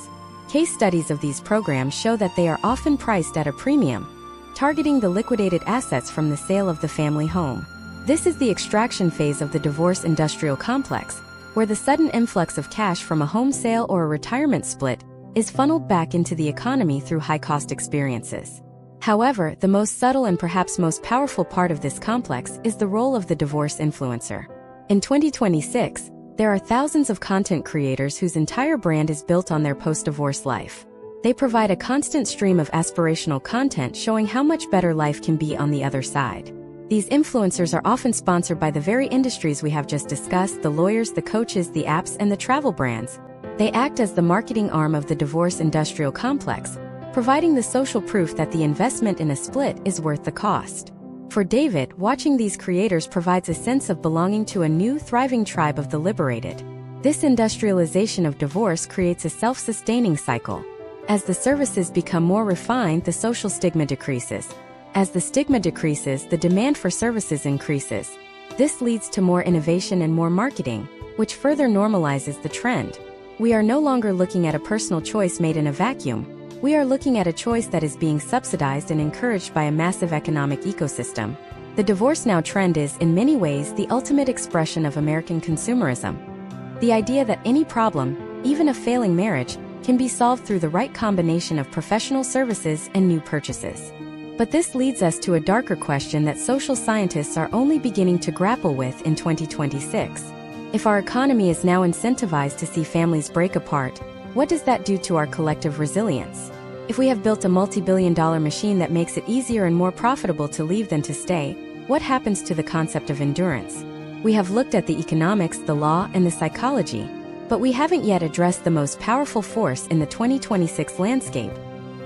Case studies of these programs show that they are often priced at a premium, targeting the liquidated assets from the sale of the family home. This is the extraction phase of the divorce industrial complex, where the sudden influx of cash from a home sale or a retirement split is funneled back into the economy through high-cost experiences. However, the most subtle and perhaps most powerful part of this complex is the role of the divorce influencer. In 2026, there are thousands of content creators whose entire brand is built on their post-divorce life. They provide a constant stream of aspirational content showing how much better life can be on the other side. These influencers are often sponsored by the very industries we have just discussed: the lawyers, the coaches, the apps, and the travel brands. They act as the marketing arm of the divorce industrial complex, providing the social proof that the investment in a split is worth the cost. For David, watching these creators provides a sense of belonging to a new, thriving tribe of the liberated. This industrialization of divorce creates a self-sustaining cycle. As the services become more refined, the social stigma decreases. As the stigma decreases, the demand for services increases. This leads to more innovation and more marketing, which further normalizes the trend. We are no longer looking at a personal choice made in a vacuum. We are looking at a choice that is being subsidized and encouraged by a massive economic ecosystem. The divorce now trend is, in many ways, the ultimate expression of American consumerism. The idea that any problem, even a failing marriage, can be solved through the right combination of professional services and new purchases. But this leads us to a darker question that social scientists are only beginning to grapple with in 2026. If our economy is now incentivized to see families break apart, what does that do to our collective resilience? If we have built a multi-billion-dollar machine that makes it easier and more profitable to leave than to stay, what happens to the concept of endurance? We have looked at the economics, the law, and the psychology, but we haven't yet addressed the most powerful force in the 2026 landscape: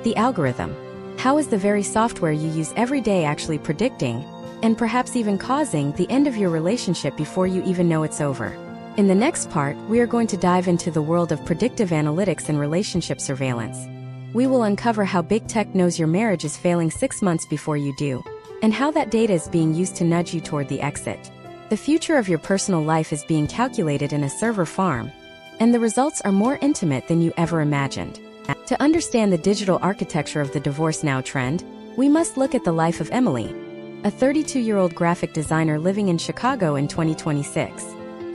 the algorithm. How is the very software you use every day actually predicting, and perhaps even causing, the end of your relationship before you even know it's over? In the next part, we are going to dive into the world of predictive analytics and relationship surveillance. We will uncover how big tech knows your marriage is failing 6 months before you do, and how that data is being used to nudge you toward the exit. The future of your personal life is being calculated in a server farm, and the results are more intimate than you ever imagined. To understand the digital architecture of the divorce now trend, we must look at the life of Emily, a 32-year-old graphic designer living in Chicago in 2026.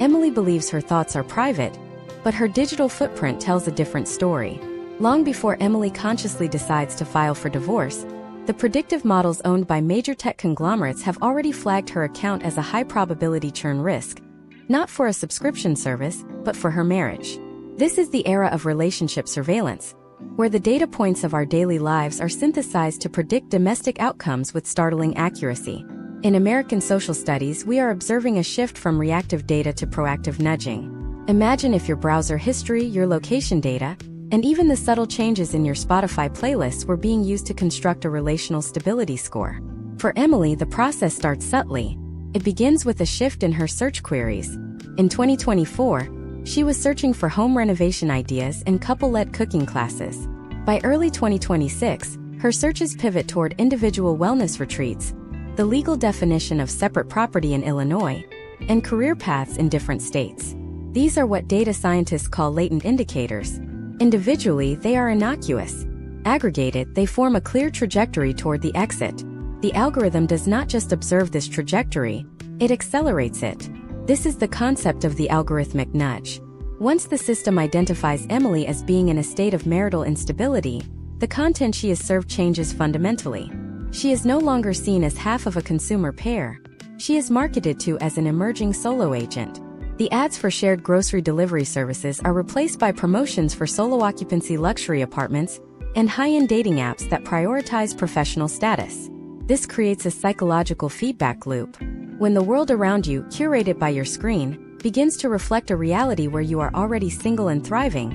Emily believes her thoughts are private, but her digital footprint tells a different story. Long before Emily consciously decides to file for divorce, the predictive models owned by major tech conglomerates have already flagged her account as a high-probability churn risk, not for a subscription service, but for her marriage. This is the era of relationship surveillance, where the data points of our daily lives are synthesized to predict domestic outcomes with startling accuracy. In American social studies, we are observing a shift from reactive data to proactive nudging. Imagine if your browser history, your location data, and even the subtle changes in your Spotify playlists were being used to construct a relational stability score. For Emily, the process starts subtly. It begins with a shift in her search queries. In 2024, she was searching for home renovation ideas and couple-led cooking classes. By early 2026, her searches pivot toward individual wellness retreats, the legal definition of separate property in Illinois, and career paths in different states. These are what data scientists call latent indicators. Individually, they are innocuous. Aggregated, they form a clear trajectory toward the exit. The algorithm does not just observe this trajectory, it accelerates it. This is the concept of the algorithmic nudge. Once the system identifies Emily as being in a state of marital instability, the content she is served changes fundamentally. She is no longer seen as half of a consumer pair. She is marketed to as an emerging solo agent. The ads for shared grocery delivery services are replaced by promotions for solo occupancy luxury apartments and high-end dating apps that prioritize professional status. This creates a psychological feedback loop. When the world around you, curated by your screen, begins to reflect a reality where you are already single and thriving,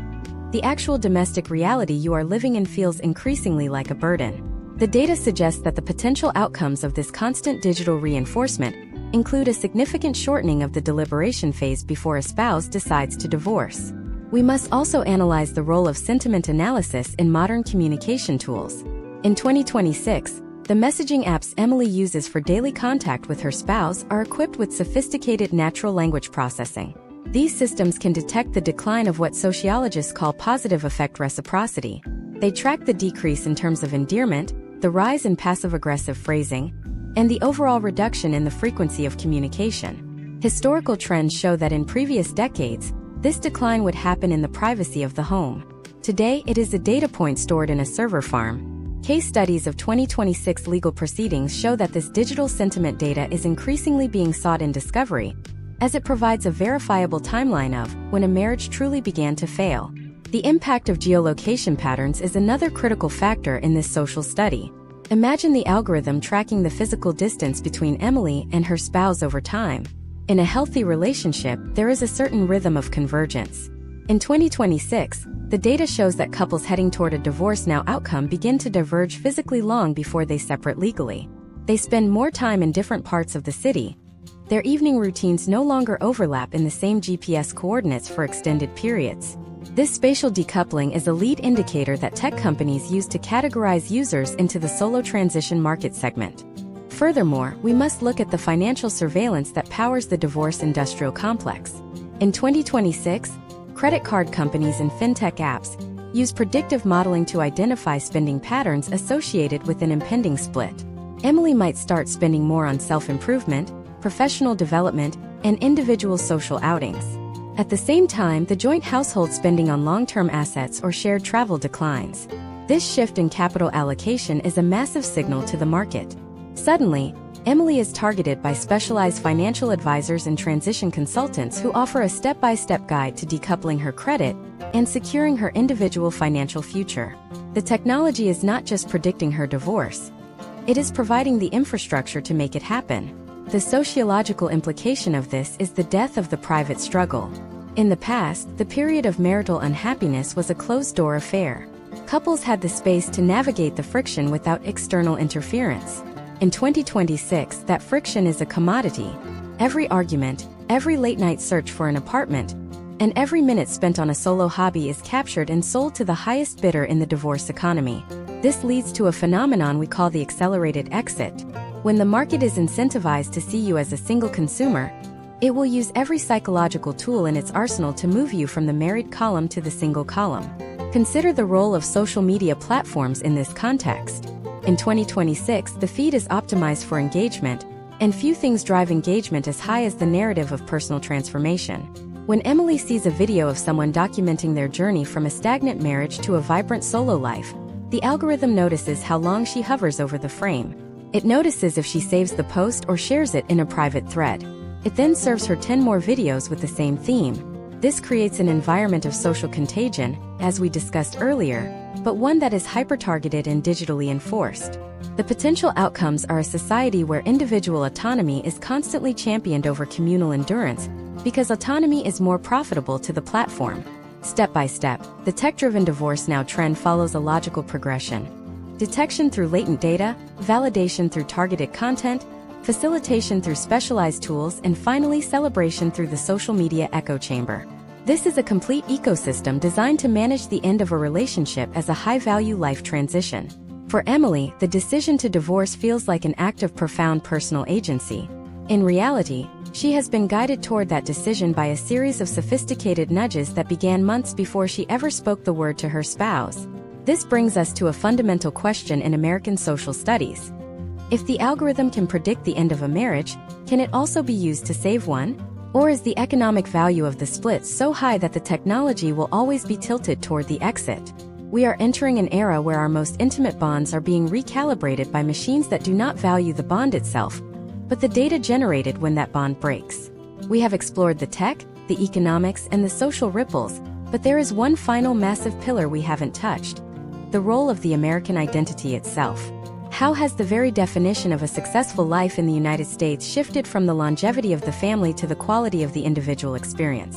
the actual domestic reality you are living in feels increasingly like a burden. The data suggests that the potential outcomes of this constant digital reinforcement include a significant shortening of the deliberation phase before a spouse decides to divorce. We must also analyze the role of sentiment analysis in modern communication tools. In 2026, the messaging apps Emily uses for daily contact with her spouse are equipped with sophisticated natural language processing. These systems can detect the decline of what sociologists call positive affect reciprocity. They track the decrease in terms of endearment, the rise in passive-aggressive phrasing, and the overall reduction in the frequency of communication. Historical trends show that in previous decades, this decline would happen in the privacy of the home. Today, it is a data point stored in a server farm. Case studies of 2026 legal proceedings show that this digital sentiment data is increasingly being sought in discovery, as it provides a verifiable timeline of when a marriage truly began to fail. The impact of geolocation patterns is another critical factor in this social study. Imagine the algorithm tracking the physical distance between Emily and her spouse over time. In a healthy relationship, there is a certain rhythm of convergence. In 2026, the data shows that couples heading toward a divorce now outcome begin to diverge physically long before they separate legally. They spend more time in different parts of the city. Their evening routines no longer overlap in the same GPS coordinates for extended periods. This spatial decoupling is a lead indicator that tech companies use to categorize users into the solo transition market segment. Furthermore, we must look at the financial surveillance that powers the divorce industrial complex. In 2026, credit card companies and fintech apps use predictive modeling to identify spending patterns associated with an impending split. Emily might start spending more on self-improvement, professional development, and individual social outings. At the same time, the joint household spending on long-term assets or shared travel declines. This shift in capital allocation is a massive signal to the market. Suddenly, Emily is targeted by specialized financial advisors and transition consultants who offer a step-by-step guide to decoupling her credit and securing her individual financial future. The technology is not just predicting her divorce. It is providing the infrastructure to make it happen. The sociological implication of this is the death of the private struggle. In the past, the period of marital unhappiness was a closed-door affair. Couples had the space to navigate the friction without external interference. In 2026, that friction is a commodity. Every argument, every late-night search for an apartment, and every minute spent on a solo hobby is captured and sold to the highest bidder in the divorce economy. This leads to a phenomenon we call the accelerated exit. When the market is incentivized to see you as a single consumer, it will use every psychological tool in its arsenal to move you from the married column to the single column. Consider the role of social media platforms in this context. In 2026, the feed is optimized for engagement, and few things drive engagement as high as the narrative of personal transformation. When Emily sees a video of someone documenting their journey from a stagnant marriage to a vibrant solo life, the algorithm notices how long she hovers over the frame. It notices if she saves the post or shares it in a private thread. It then serves her 10 more videos with the same theme. This creates an environment of social contagion, as we discussed earlier, but one that is hyper-targeted and digitally enforced. The potential outcomes are a society where individual autonomy is constantly championed over communal endurance, because autonomy is more profitable to the platform. Step by step, the tech-driven divorce now trend follows a logical progression. Detection through latent data, validation through targeted content, facilitation through specialized tools, and finally celebration through the social media echo chamber. This is a complete ecosystem designed to manage the end of a relationship as a high-value life transition. For Emily, the decision to divorce feels like an act of profound personal agency. In reality, she has been guided toward that decision by a series of sophisticated nudges that began months before she ever spoke the word to her spouse. This brings us to a fundamental question in American social studies. If the algorithm can predict the end of a marriage, can it also be used to save one? Or is the economic value of the split so high that the technology will always be tilted toward the exit? We are entering an era where our most intimate bonds are being recalibrated by machines that do not value the bond itself, but the data generated when that bond breaks. We have explored the tech, the economics, and the social ripples, but there is one final massive pillar we haven't touched: the role of the American identity itself. How has the very definition of a successful life in the United States shifted from the longevity of the family to the quality of the individual experience?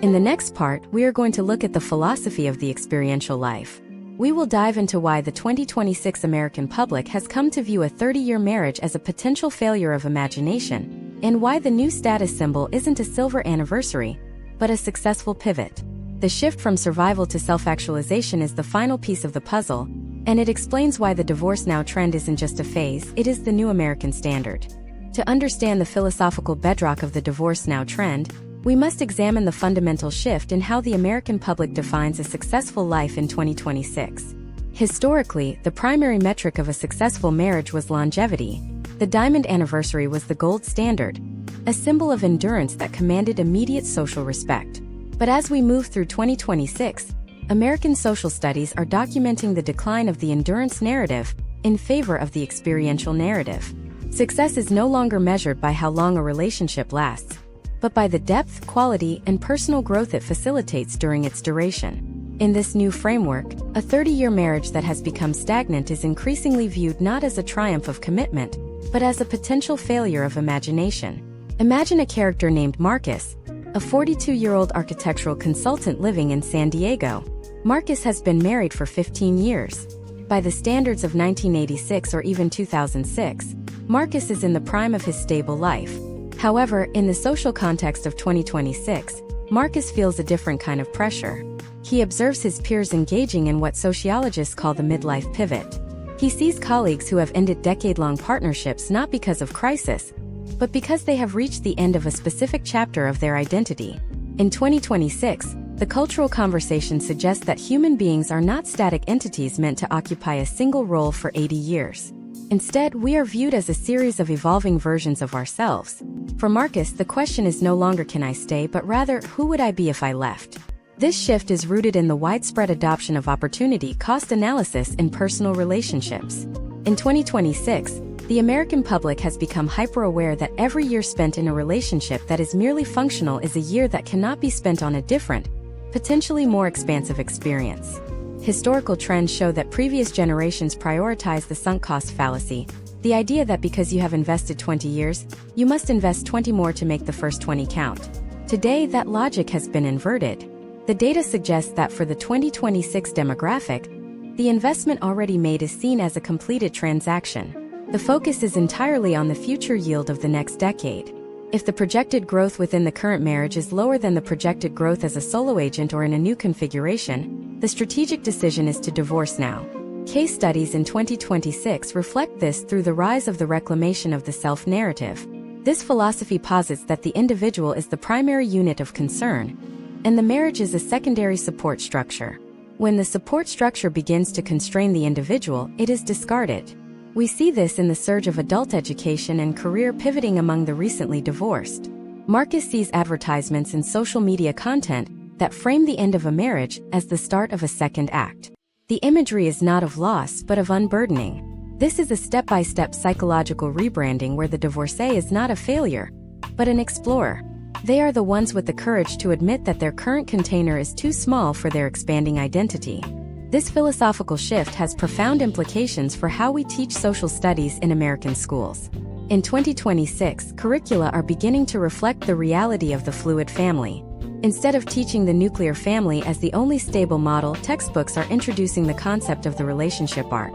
In the next part, we are going to look at the philosophy of the experiential life. We will dive into why the 2026 American public has come to view a 30-year marriage as a potential failure of imagination, and why the new status symbol isn't a silver anniversary, but a successful pivot. The shift from survival to self-actualization is the final piece of the puzzle, and it explains why the divorce now trend isn't just a phase, it is the new American standard. To understand the philosophical bedrock of the divorce now trend, we must examine the fundamental shift in how the American public defines a successful life in 2026. Historically, the primary metric of a successful marriage was longevity. The diamond anniversary was the gold standard, a symbol of endurance that commanded immediate social respect. But as we move through 2026, American social studies are documenting the decline of the endurance narrative in favor of the experiential narrative. Success is no longer measured by how long a relationship lasts, but by the depth, quality, and personal growth it facilitates during its duration. In this new framework, a 30-year marriage that has become stagnant is increasingly viewed not as a triumph of commitment, but as a potential failure of imagination. Imagine a character named Marcus, a 42-year-old architectural consultant living in San Diego. Marcus has been married for 15 years. By the standards of 1986 or even 2006, Marcus is in the prime of his stable life. However, in the social context of 2026, Marcus feels a different kind of pressure. He observes his peers engaging in what sociologists call the midlife pivot. He sees colleagues who have ended decade-long partnerships not because of crisis, but because they have reached the end of a specific chapter of their identity. In 2026, the cultural conversation suggests that human beings are not static entities meant to occupy a single role for 80 years. Instead, we are viewed as a series of evolving versions of ourselves. For Marcus, the question is no longer can I stay, but rather, who would I be if I left? This shift is rooted in the widespread adoption of opportunity cost analysis in personal relationships. In 2026, the American public has become hyper-aware that every year spent in a relationship that is merely functional is a year that cannot be spent on a different, potentially more expansive experience. Historical trends show that previous generations prioritized the sunk cost fallacy, the idea that because you have invested 20 years, you must invest 20 more to make the first 20 count. Today, that logic has been inverted. The data suggests that for the 2026 demographic, the investment already made is seen as a completed transaction. The focus is entirely on the future yield of the next decade. If the projected growth within the current marriage is lower than the projected growth as a solo agent or in a new configuration, the strategic decision is to divorce now. Case studies in 2026 reflect this through the rise of the reclamation of the self narrative. This philosophy posits that the individual is the primary unit of concern, and the marriage is a secondary support structure. When the support structure begins to constrain the individual, it is discarded. We see this in the surge of adult education and career pivoting among the recently divorced. Marcus sees advertisements and social media content that frame the end of a marriage as the start of a second act. The imagery is not of loss but of unburdening. This is a step-by-step psychological rebranding where the divorcee is not a failure, but an explorer. They are the ones with the courage to admit that their current container is too small for their expanding identity. This philosophical shift has profound implications for how we teach social studies in American schools. In 2026, curricula are beginning to reflect the reality of the fluid family. Instead of teaching the nuclear family as the only stable model, textbooks are introducing the concept of the relationship arc.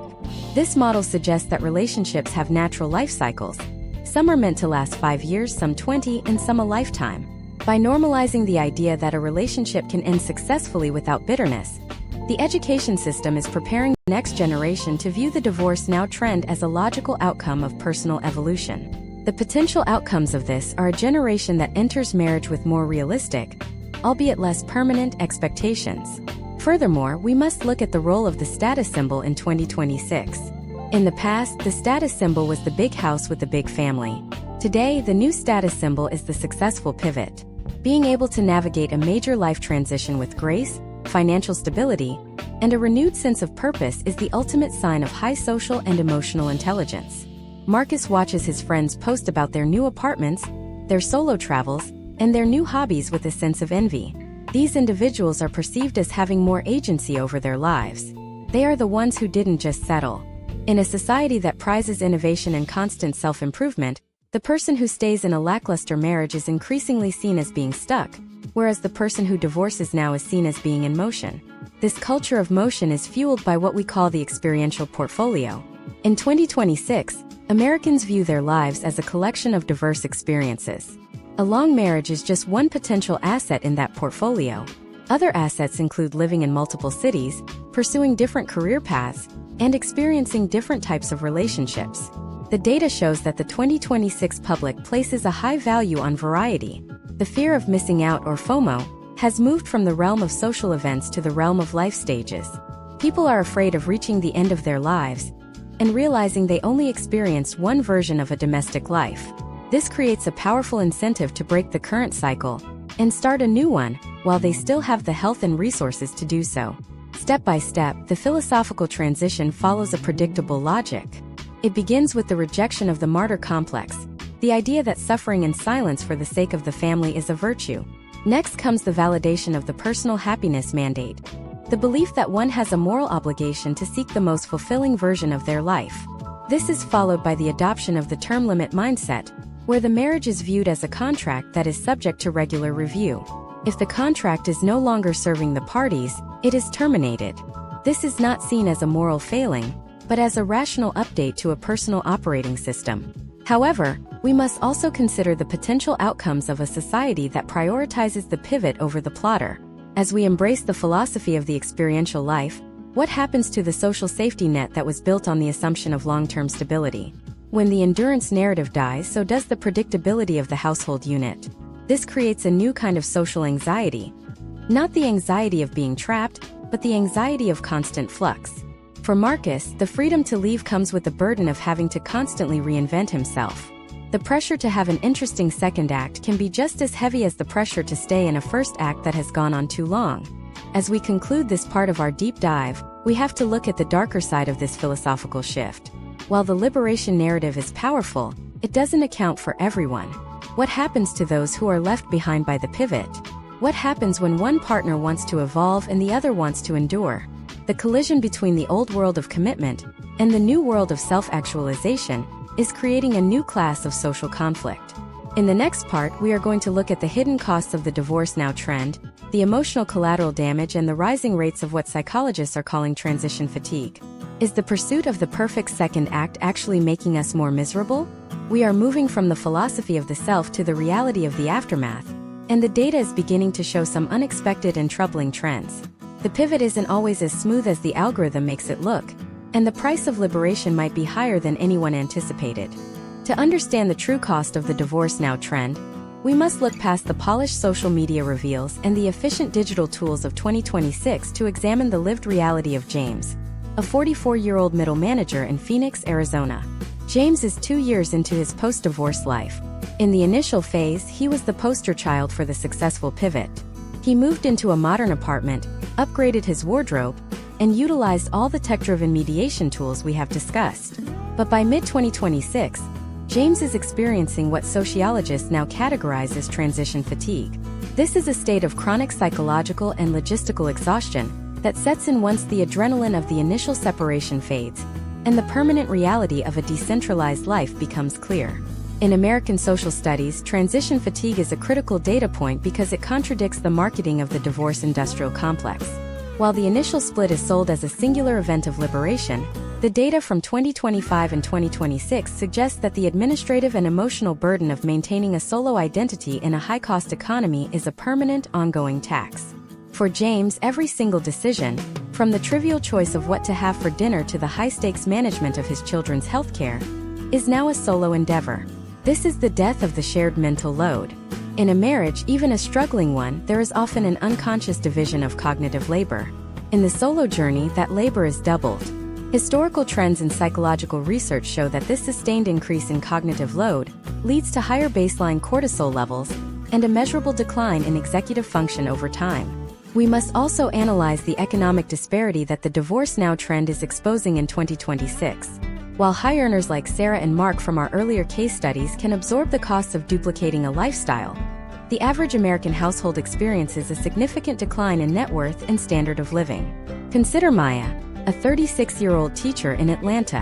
This model suggests that relationships have natural life cycles. Some are meant to last 5 years, some 20, and some a lifetime. By normalizing the idea that a relationship can end successfully without bitterness, the education system is preparing the next generation to view the divorce now trend as a logical outcome of personal evolution. The potential outcomes of this are a generation that enters marriage with more realistic, albeit less permanent, expectations. Furthermore, we must look at the role of the status symbol in 2026. In the past, the status symbol was the big house with the big family. Today, the new status symbol is the successful pivot. Being able to navigate a major life transition with grace, financial stability, and a renewed sense of purpose is the ultimate sign of high social and emotional intelligence. Marcus watches his friends post about their new apartments, their solo travels, and their new hobbies with a sense of envy. These individuals are perceived as having more agency over their lives. They are the ones who didn't just settle. In a society that prizes innovation and constant self-improvement, the person who stays in a lackluster marriage is increasingly seen as being stuck, whereas the person who divorces now is seen as being in motion. This culture of motion is fueled by what we call the experiential portfolio. In 2026, Americans view their lives as a collection of diverse experiences. A long marriage is just one potential asset in that portfolio. Other assets include living in multiple cities, pursuing different career paths, and experiencing different types of relationships. The data shows that the 2026 public places a high value on variety. The fear of missing out, or FOMO, has moved from the realm of social events to the realm of life stages. People are afraid of reaching the end of their lives and realizing they only experienced one version of a domestic life. This creates a powerful incentive to break the current cycle and start a new one, while they still have the health and resources to do so. Step by step, the philosophical transition follows a predictable logic. It begins with the rejection of the martyr complex, the idea that suffering in silence for the sake of the family is a virtue. Next comes the validation of the personal happiness mandate, the belief that one has a moral obligation to seek the most fulfilling version of their life. This is followed by the adoption of the term limit mindset, where the marriage is viewed as a contract that is subject to regular review. If the contract is no longer serving the parties, it is terminated. This is not seen as a moral failing, but as a rational update to a personal operating system. However, we must also consider the potential outcomes of a society that prioritizes the pivot over the plotter. As we embrace the philosophy of the experiential life, what happens to the social safety net that was built on the assumption of long-term stability? When the endurance narrative dies, so does the predictability of the household unit. This creates a new kind of social anxiety. Not the anxiety of being trapped, but the anxiety of constant flux. For Marcus, the freedom to leave comes with the burden of having to constantly reinvent himself. The pressure to have an interesting second act can be just as heavy as the pressure to stay in a first act that has gone on too long. As we conclude this part of our deep dive, we have to look at the darker side of this philosophical shift. While the liberation narrative is powerful, it doesn't account for everyone. What happens to those who are left behind by the pivot? What happens when one partner wants to evolve and the other wants to endure? The collision between the old world of commitment and the new world of self-actualization is creating a new class of social conflict. In the next part, we are going to look at the hidden costs of the divorce now trend, the emotional collateral damage, and the rising rates of what psychologists are calling transition fatigue. Is the pursuit of the perfect second act actually making us more miserable? We are moving from the philosophy of the self to the reality of the aftermath, and the data is beginning to show some unexpected and troubling trends. The pivot isn't always as smooth as the algorithm makes it look, and the price of liberation might be higher than anyone anticipated. To understand the true cost of the divorce now trend, we must look past the polished social media reveals and the efficient digital tools of 2026 to examine the lived reality of James, a 44-year-old middle manager in Phoenix, Arizona. James is 2 years into his post-divorce life. In the initial phase, he was the poster child for the successful pivot. He moved into a modern apartment, upgraded his wardrobe, and utilized all the tech-driven mediation tools we have discussed. But by mid-2026, James is experiencing what sociologists now categorize as transition fatigue. This is a state of chronic psychological and logistical exhaustion that sets in once the adrenaline of the initial separation fades, and the permanent reality of a decentralized life becomes clear. In American social studies, transition fatigue is a critical data point because it contradicts the marketing of the divorce industrial complex. While the initial split is sold as a singular event of liberation, the data from 2025 and 2026 suggests that the administrative and emotional burden of maintaining a solo identity in a high-cost economy is a permanent, ongoing tax. For James, every single decision, from the trivial choice of what to have for dinner to the high-stakes management of his children's healthcare, is now a solo endeavor. This is the death of the shared mental load. In a marriage, even a struggling one, there is often an unconscious division of cognitive labor. In the solo journey, that labor is doubled. Historical trends in psychological research show that this sustained increase in cognitive load leads to higher baseline cortisol levels and a measurable decline in executive function over time. We must also analyze the economic disparity that the divorce now trend is exposing in 2026. While high earners like Sarah and Mark from our earlier case studies can absorb the costs of duplicating a lifestyle, the average American household experiences a significant decline in net worth and standard of living. Consider Maya, a 36-year-old teacher in Atlanta.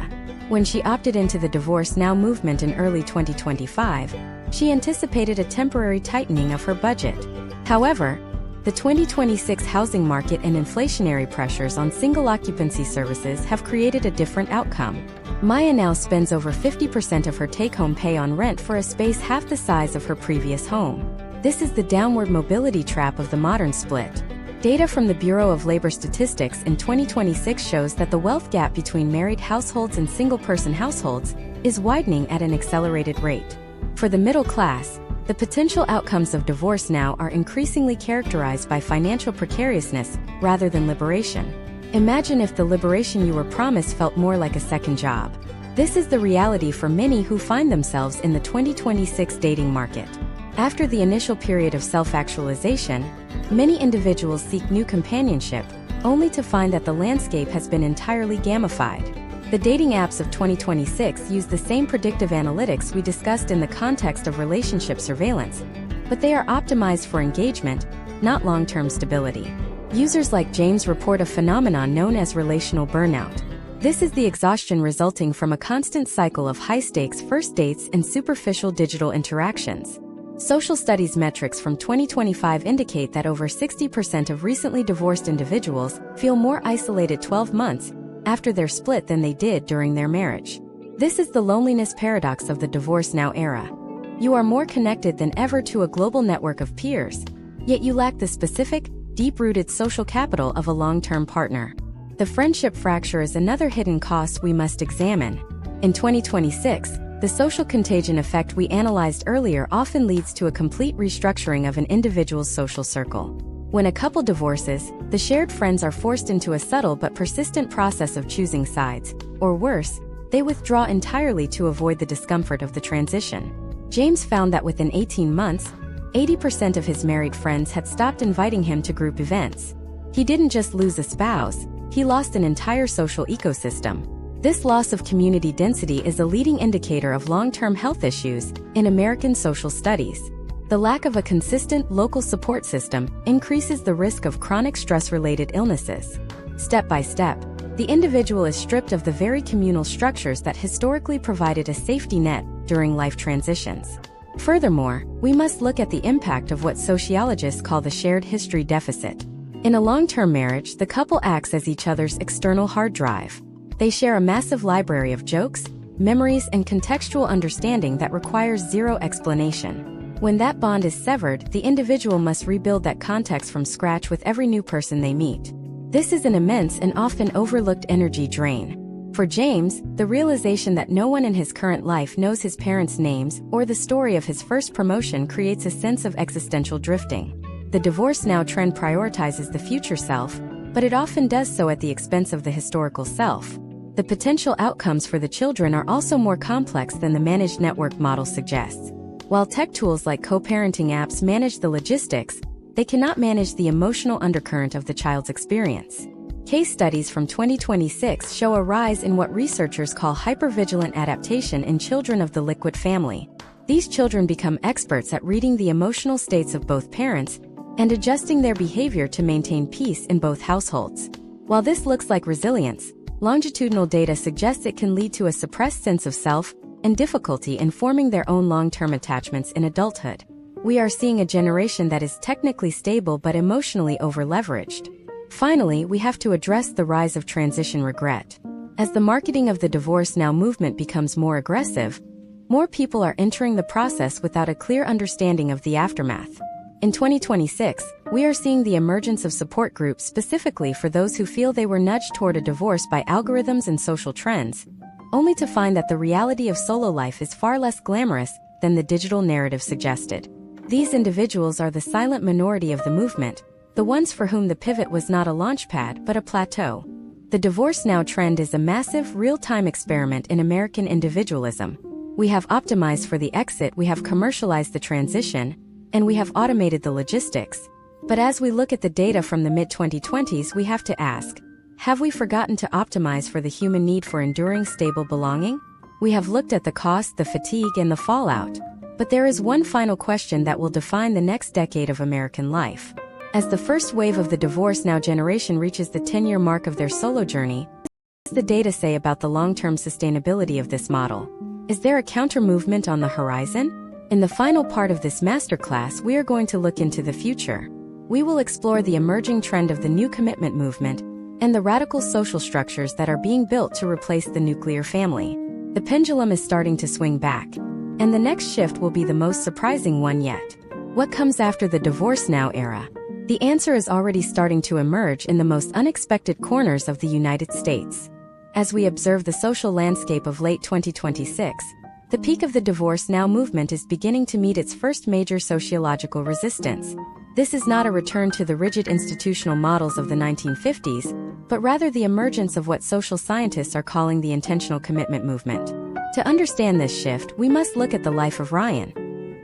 When she opted into the divorce now movement in early 2025, she anticipated a temporary tightening of her budget. However, the 2026 housing market and inflationary pressures on single occupancy services have created a different outcome. Maya now spends over 50% of her take-home pay on rent for a space half the size of her previous home. This is the downward mobility trap of the modern split. Data from the Bureau of Labor Statistics in 2026 shows that the wealth gap between married households and single-person households is widening at an accelerated rate. For the middle class, the potential outcomes of divorce now are increasingly characterized by financial precariousness rather than liberation. Imagine if the liberation you were promised felt more like a second job. This is the reality for many who find themselves in the 2026 dating market. After the initial period of self-actualization, many individuals seek new companionship, only to find that the landscape has been entirely gamified. The dating apps of 2026 use the same predictive analytics we discussed in the context of relationship surveillance, but they are optimized for engagement, not long-term stability. Users like James report a phenomenon known as relational burnout. This is the exhaustion resulting from a constant cycle of high-stakes first dates and superficial digital interactions. Social studies metrics from 2025 indicate that over 60% of recently divorced individuals feel more isolated 12 months after their split than they did during their marriage. This is the loneliness paradox of the divorce now era. You are more connected than ever to a global network of peers, yet you lack the specific, deep-rooted social capital of a long-term partner. The friendship fracture is another hidden cost we must examine. In 2026, The social contagion effect we analyzed earlier often leads to a complete restructuring of an individual's social circle. When a couple divorces, the shared friends are forced into a subtle but persistent process of choosing sides, or worse, they withdraw entirely to avoid the discomfort of the transition. James found that within 18 months, 80% of his married friends had stopped inviting him to group events. He didn't just lose a spouse, he lost an entire social ecosystem. This loss of community density is a leading indicator of long-term health issues in American social studies. The lack of a consistent local support system increases the risk of chronic stress-related illnesses. Step by step, the individual is stripped of the very communal structures that historically provided a safety net during life transitions. Furthermore, we must look at the impact of what sociologists call the shared history deficit. In a long-term marriage, the couple acts as each other's external hard drive. They share a massive library of jokes, memories, and contextual understanding that requires zero explanation. When that bond is severed, the individual must rebuild that context from scratch with every new person they meet. This is an immense and often overlooked energy drain. For James, the realization that no one in his current life knows his parents' names or the story of his first promotion creates a sense of existential drifting. The divorce now trend prioritizes the future self, but it often does so at the expense of the historical self. The potential outcomes for the children are also more complex than the managed network model suggests. While tech tools like co-parenting apps manage the logistics, they cannot manage the emotional undercurrent of the child's experience. Case studies from 2026 show a rise in what researchers call hypervigilant adaptation in children of the liquid family. These children become experts at reading the emotional states of both parents and adjusting their behavior to maintain peace in both households. While this looks like resilience, longitudinal data suggests it can lead to a suppressed sense of self and difficulty in forming their own long-term attachments in adulthood. We are seeing a generation that is technically stable but emotionally over-leveraged. Finally, we have to address the rise of transition regret. As the marketing of the divorce now movement becomes more aggressive, more people are entering the process without a clear understanding of the aftermath. In 2026, we are seeing the emergence of support groups specifically for those who feel they were nudged toward a divorce by algorithms and social trends, only to find that the reality of solo life is far less glamorous than the digital narrative suggested. These individuals are the silent minority of the movement, the ones for whom the pivot was not a launchpad but a plateau. The divorce now trend is a massive, real-time experiment in American individualism. We have optimized for the exit, we have commercialized the transition, and we have automated the logistics. But as we look at the data from the mid-2020s, we have to ask, have we forgotten to optimize for the human need for enduring stable belonging? We have looked at the cost, the fatigue, and the fallout. But there is one final question that will define the next decade of American life. As the first wave of the divorce now generation reaches the 10-year mark of their solo journey, what does the data say about the long-term sustainability of this model? Is there a counter-movement on the horizon? In the final part of this masterclass, we are going to look into the future. We will explore the emerging trend of the new commitment movement and the radical social structures that are being built to replace the nuclear family. The pendulum is starting to swing back, and the next shift will be the most surprising one yet. What comes after the divorce now era? The answer is already starting to emerge in the most unexpected corners of the United States. As we observe the social landscape of late 2026, the peak of the divorce now movement is beginning to meet its first major sociological resistance. This is not a return to the rigid institutional models of the 1950s, but rather the emergence of what social scientists are calling the intentional commitment movement. To understand this shift, we must look at the life of Ryan,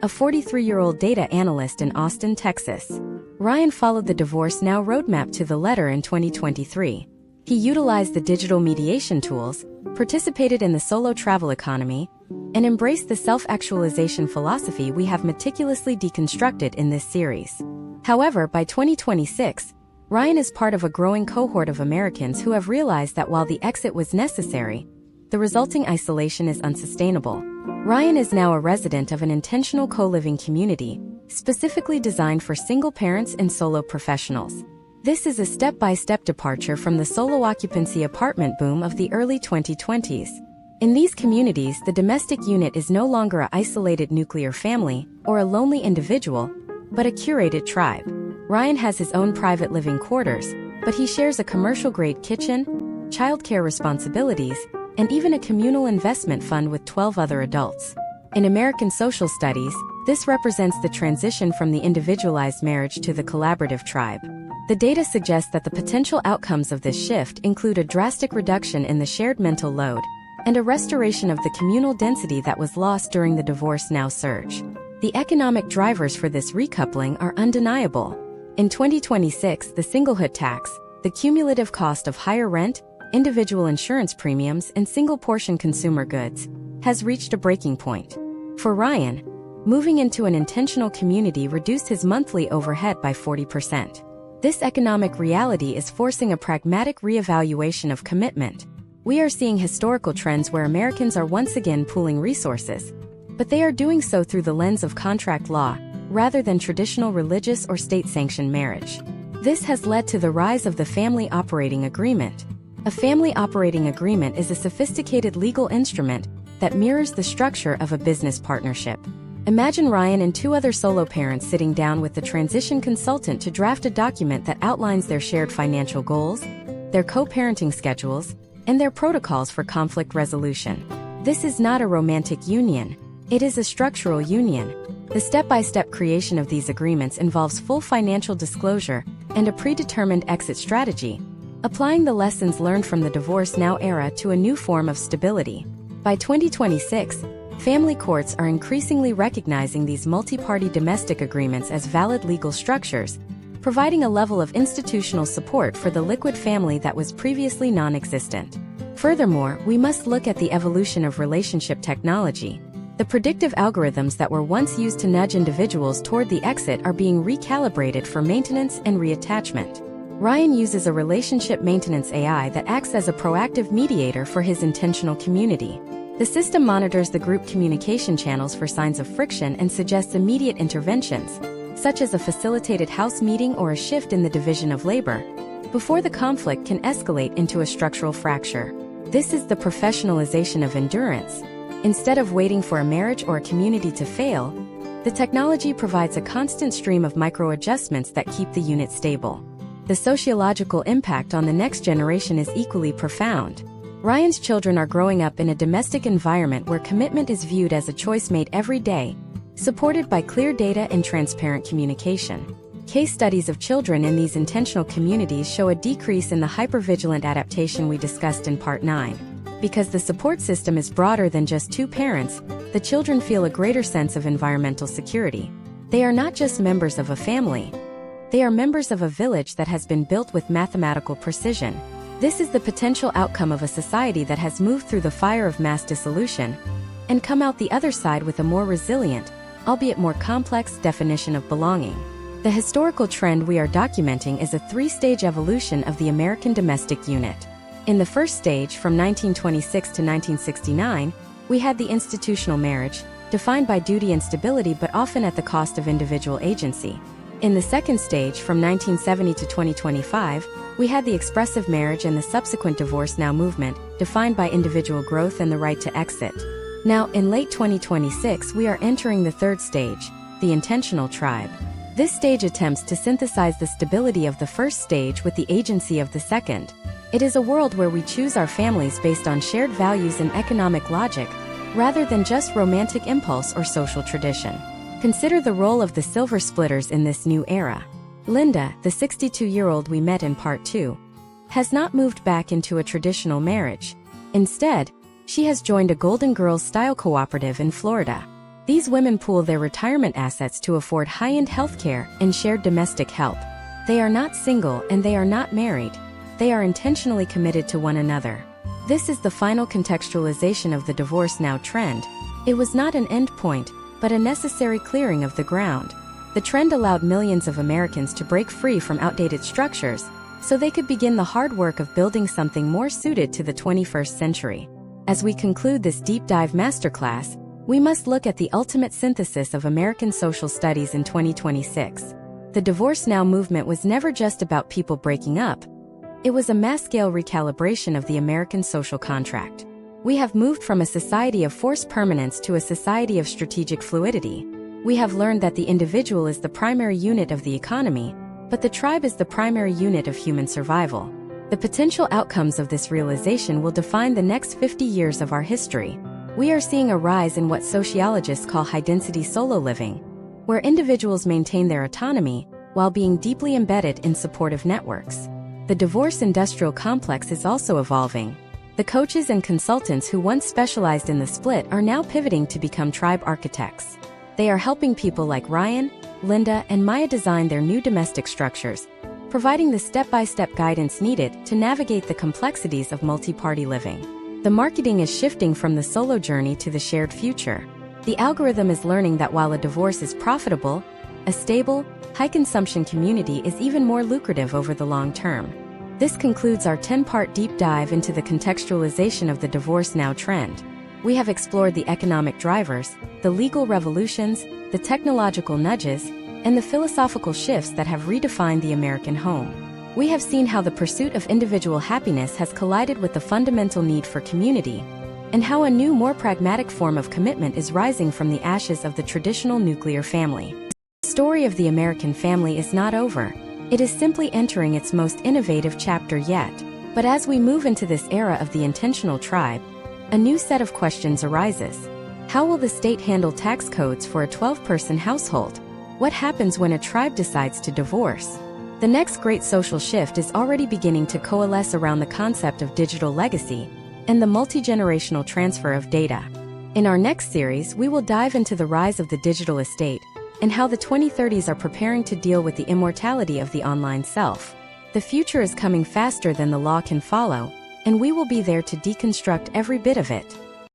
a 43-year-old data analyst in Austin, Texas. Ryan followed the divorce now roadmap to the letter in 2023. He utilized the digital mediation tools, participated in the solo travel economy, and embraced the self-actualization philosophy we have meticulously deconstructed in this series. However, by 2026, Ryan is part of a growing cohort of Americans who have realized that while the exit was necessary, the resulting isolation is unsustainable. Ryan is now a resident of an intentional co-living community, specifically designed for single parents and solo professionals. This is a step-by-step departure from the solo occupancy apartment boom of the early 2020s. In these communities, the domestic unit is no longer an isolated nuclear family or a lonely individual, but a curated tribe. Ryan has his own private living quarters, but he shares a commercial-grade kitchen, childcare responsibilities, and even a communal investment fund with 12 other adults. In American social studies, this represents the transition from the individualized marriage to the collaborative tribe. The data suggests that the potential outcomes of this shift include a drastic reduction in the shared mental load and a restoration of the communal density that was lost during the divorce now surge. The economic drivers for this recoupling are undeniable. In 2026, the singlehood tax, the cumulative cost of higher rent, individual insurance premiums, and single-portion consumer goods, has reached a breaking point. For Ryan, moving into an intentional community reduced his monthly overhead by 40%. This economic reality is forcing a pragmatic reevaluation of commitment. We are seeing historical trends where Americans are once again pooling resources, but they are doing so through the lens of contract law, rather than traditional religious or state-sanctioned marriage. This has led to the rise of the family operating agreement. A family operating agreement is a sophisticated legal instrument that mirrors the structure of a business partnership. Imagine Ryan and two other solo parents sitting down with the transition consultant to draft a document that outlines their shared financial goals, their co-parenting schedules, and their protocols for conflict resolution. This is not a romantic union. It is a structural union. The step-by-step creation of these agreements involves full financial disclosure and a predetermined exit strategy, applying the lessons learned from the divorce now era to a new form of stability. By 2026, family courts are increasingly recognizing these multi-party domestic agreements as valid legal structures, providing a level of institutional support for the liquid family that was previously non-existent. Furthermore, we must look at the evolution of relationship technology. The predictive algorithms that were once used to nudge individuals toward the exit are being recalibrated for maintenance and reattachment. Ryan uses a relationship maintenance AI that acts as a proactive mediator for his intentional community. The system monitors the group communication channels for signs of friction and suggests immediate interventions, such as a facilitated house meeting or a shift in the division of labor, before the conflict can escalate into a structural fracture. This is the professionalization of endurance. Instead of waiting for a marriage or a community to fail, the technology provides a constant stream of micro-adjustments that keep the unit stable. The sociological impact on the next generation is equally profound. Ryan's children are growing up in a domestic environment where commitment is viewed as a choice made every day, supported by clear data and transparent communication. Case studies of children in these intentional communities show a decrease in the hypervigilant adaptation we discussed in Part 9. Because the support system is broader than just two parents, the children feel a greater sense of environmental security. They are not just members of a family. They are members of a village that has been built with mathematical precision. This is the potential outcome of a society that has moved through the fire of mass dissolution and come out the other side with a more resilient, albeit more complex, definition of belonging. The historical trend we are documenting is a three-stage evolution of the American domestic unit. In the first stage, from 1926 to 1969, we had the institutional marriage, defined by duty and stability but often at the cost of individual agency. In the second stage, from 1970 to 2025, we had the expressive marriage and the subsequent divorce now movement, defined by individual growth and the right to exit. Now, in late 2026, we are entering the third stage, the intentional tribe. This stage attempts to synthesize the stability of the first stage with the agency of the second. It is a world where we choose our families based on shared values and economic logic, rather than just romantic impulse or social tradition. Consider the role of the silver splitters in this new era. Linda, the 62-year-old we met in Part 2, has not moved back into a traditional marriage. Instead, she has joined a Golden Girls-style cooperative in Florida. These women pool their retirement assets to afford high-end healthcare and shared domestic help. They are not single and they are not married. They are intentionally committed to one another. This is the final contextualization of the divorce now trend. It was not an end point, but a necessary clearing of the ground. The trend allowed millions of Americans to break free from outdated structures, so they could begin the hard work of building something more suited to the 21st century. As we conclude this deep dive masterclass, we must look at the ultimate synthesis of American social studies in 2026. The Divorce Now movement was never just about people breaking up. It was a mass-scale recalibration of the American social contract. We have moved from a society of forced permanence to a society of strategic fluidity. We have learned that the individual is the primary unit of the economy, but the tribe is the primary unit of human survival. The potential outcomes of this realization will define the next 50 years of our history. We are seeing a rise in what sociologists call high-density solo living, where individuals maintain their autonomy while being deeply embedded in supportive networks. The divorce industrial complex is also evolving. The coaches and consultants who once specialized in the split are now pivoting to become tribe architects. They are helping people like Ryan, Linda, and Maya design their new domestic structures, providing the step-by-step guidance needed to navigate the complexities of multi-party living. The marketing is shifting from the solo journey to the shared future. The algorithm is learning that while a divorce is profitable, a stable, high-consumption community is even more lucrative over the long term. This concludes our 10-part deep dive into the contextualization of the divorce now trend. We have explored the economic drivers, the legal revolutions, the technological nudges, and the philosophical shifts that have redefined the American home. We have seen how the pursuit of individual happiness has collided with the fundamental need for community, and how a new, more pragmatic form of commitment is rising from the ashes of the traditional nuclear family. The story of the American family is not over. It is simply entering its most innovative chapter yet. But as we move into this era of the intentional tribe, a new set of questions arises. How will the state handle tax codes for a 12-person household? What happens when a tribe decides to divorce? The next great social shift is already beginning to coalesce around the concept of digital legacy and the multi-generational transfer of data. In our next series, we will dive into the rise of the digital estate and how the 2030s are preparing to deal with the immortality of the online self. The future is coming faster than the law can follow, and we will be there to deconstruct every bit of it.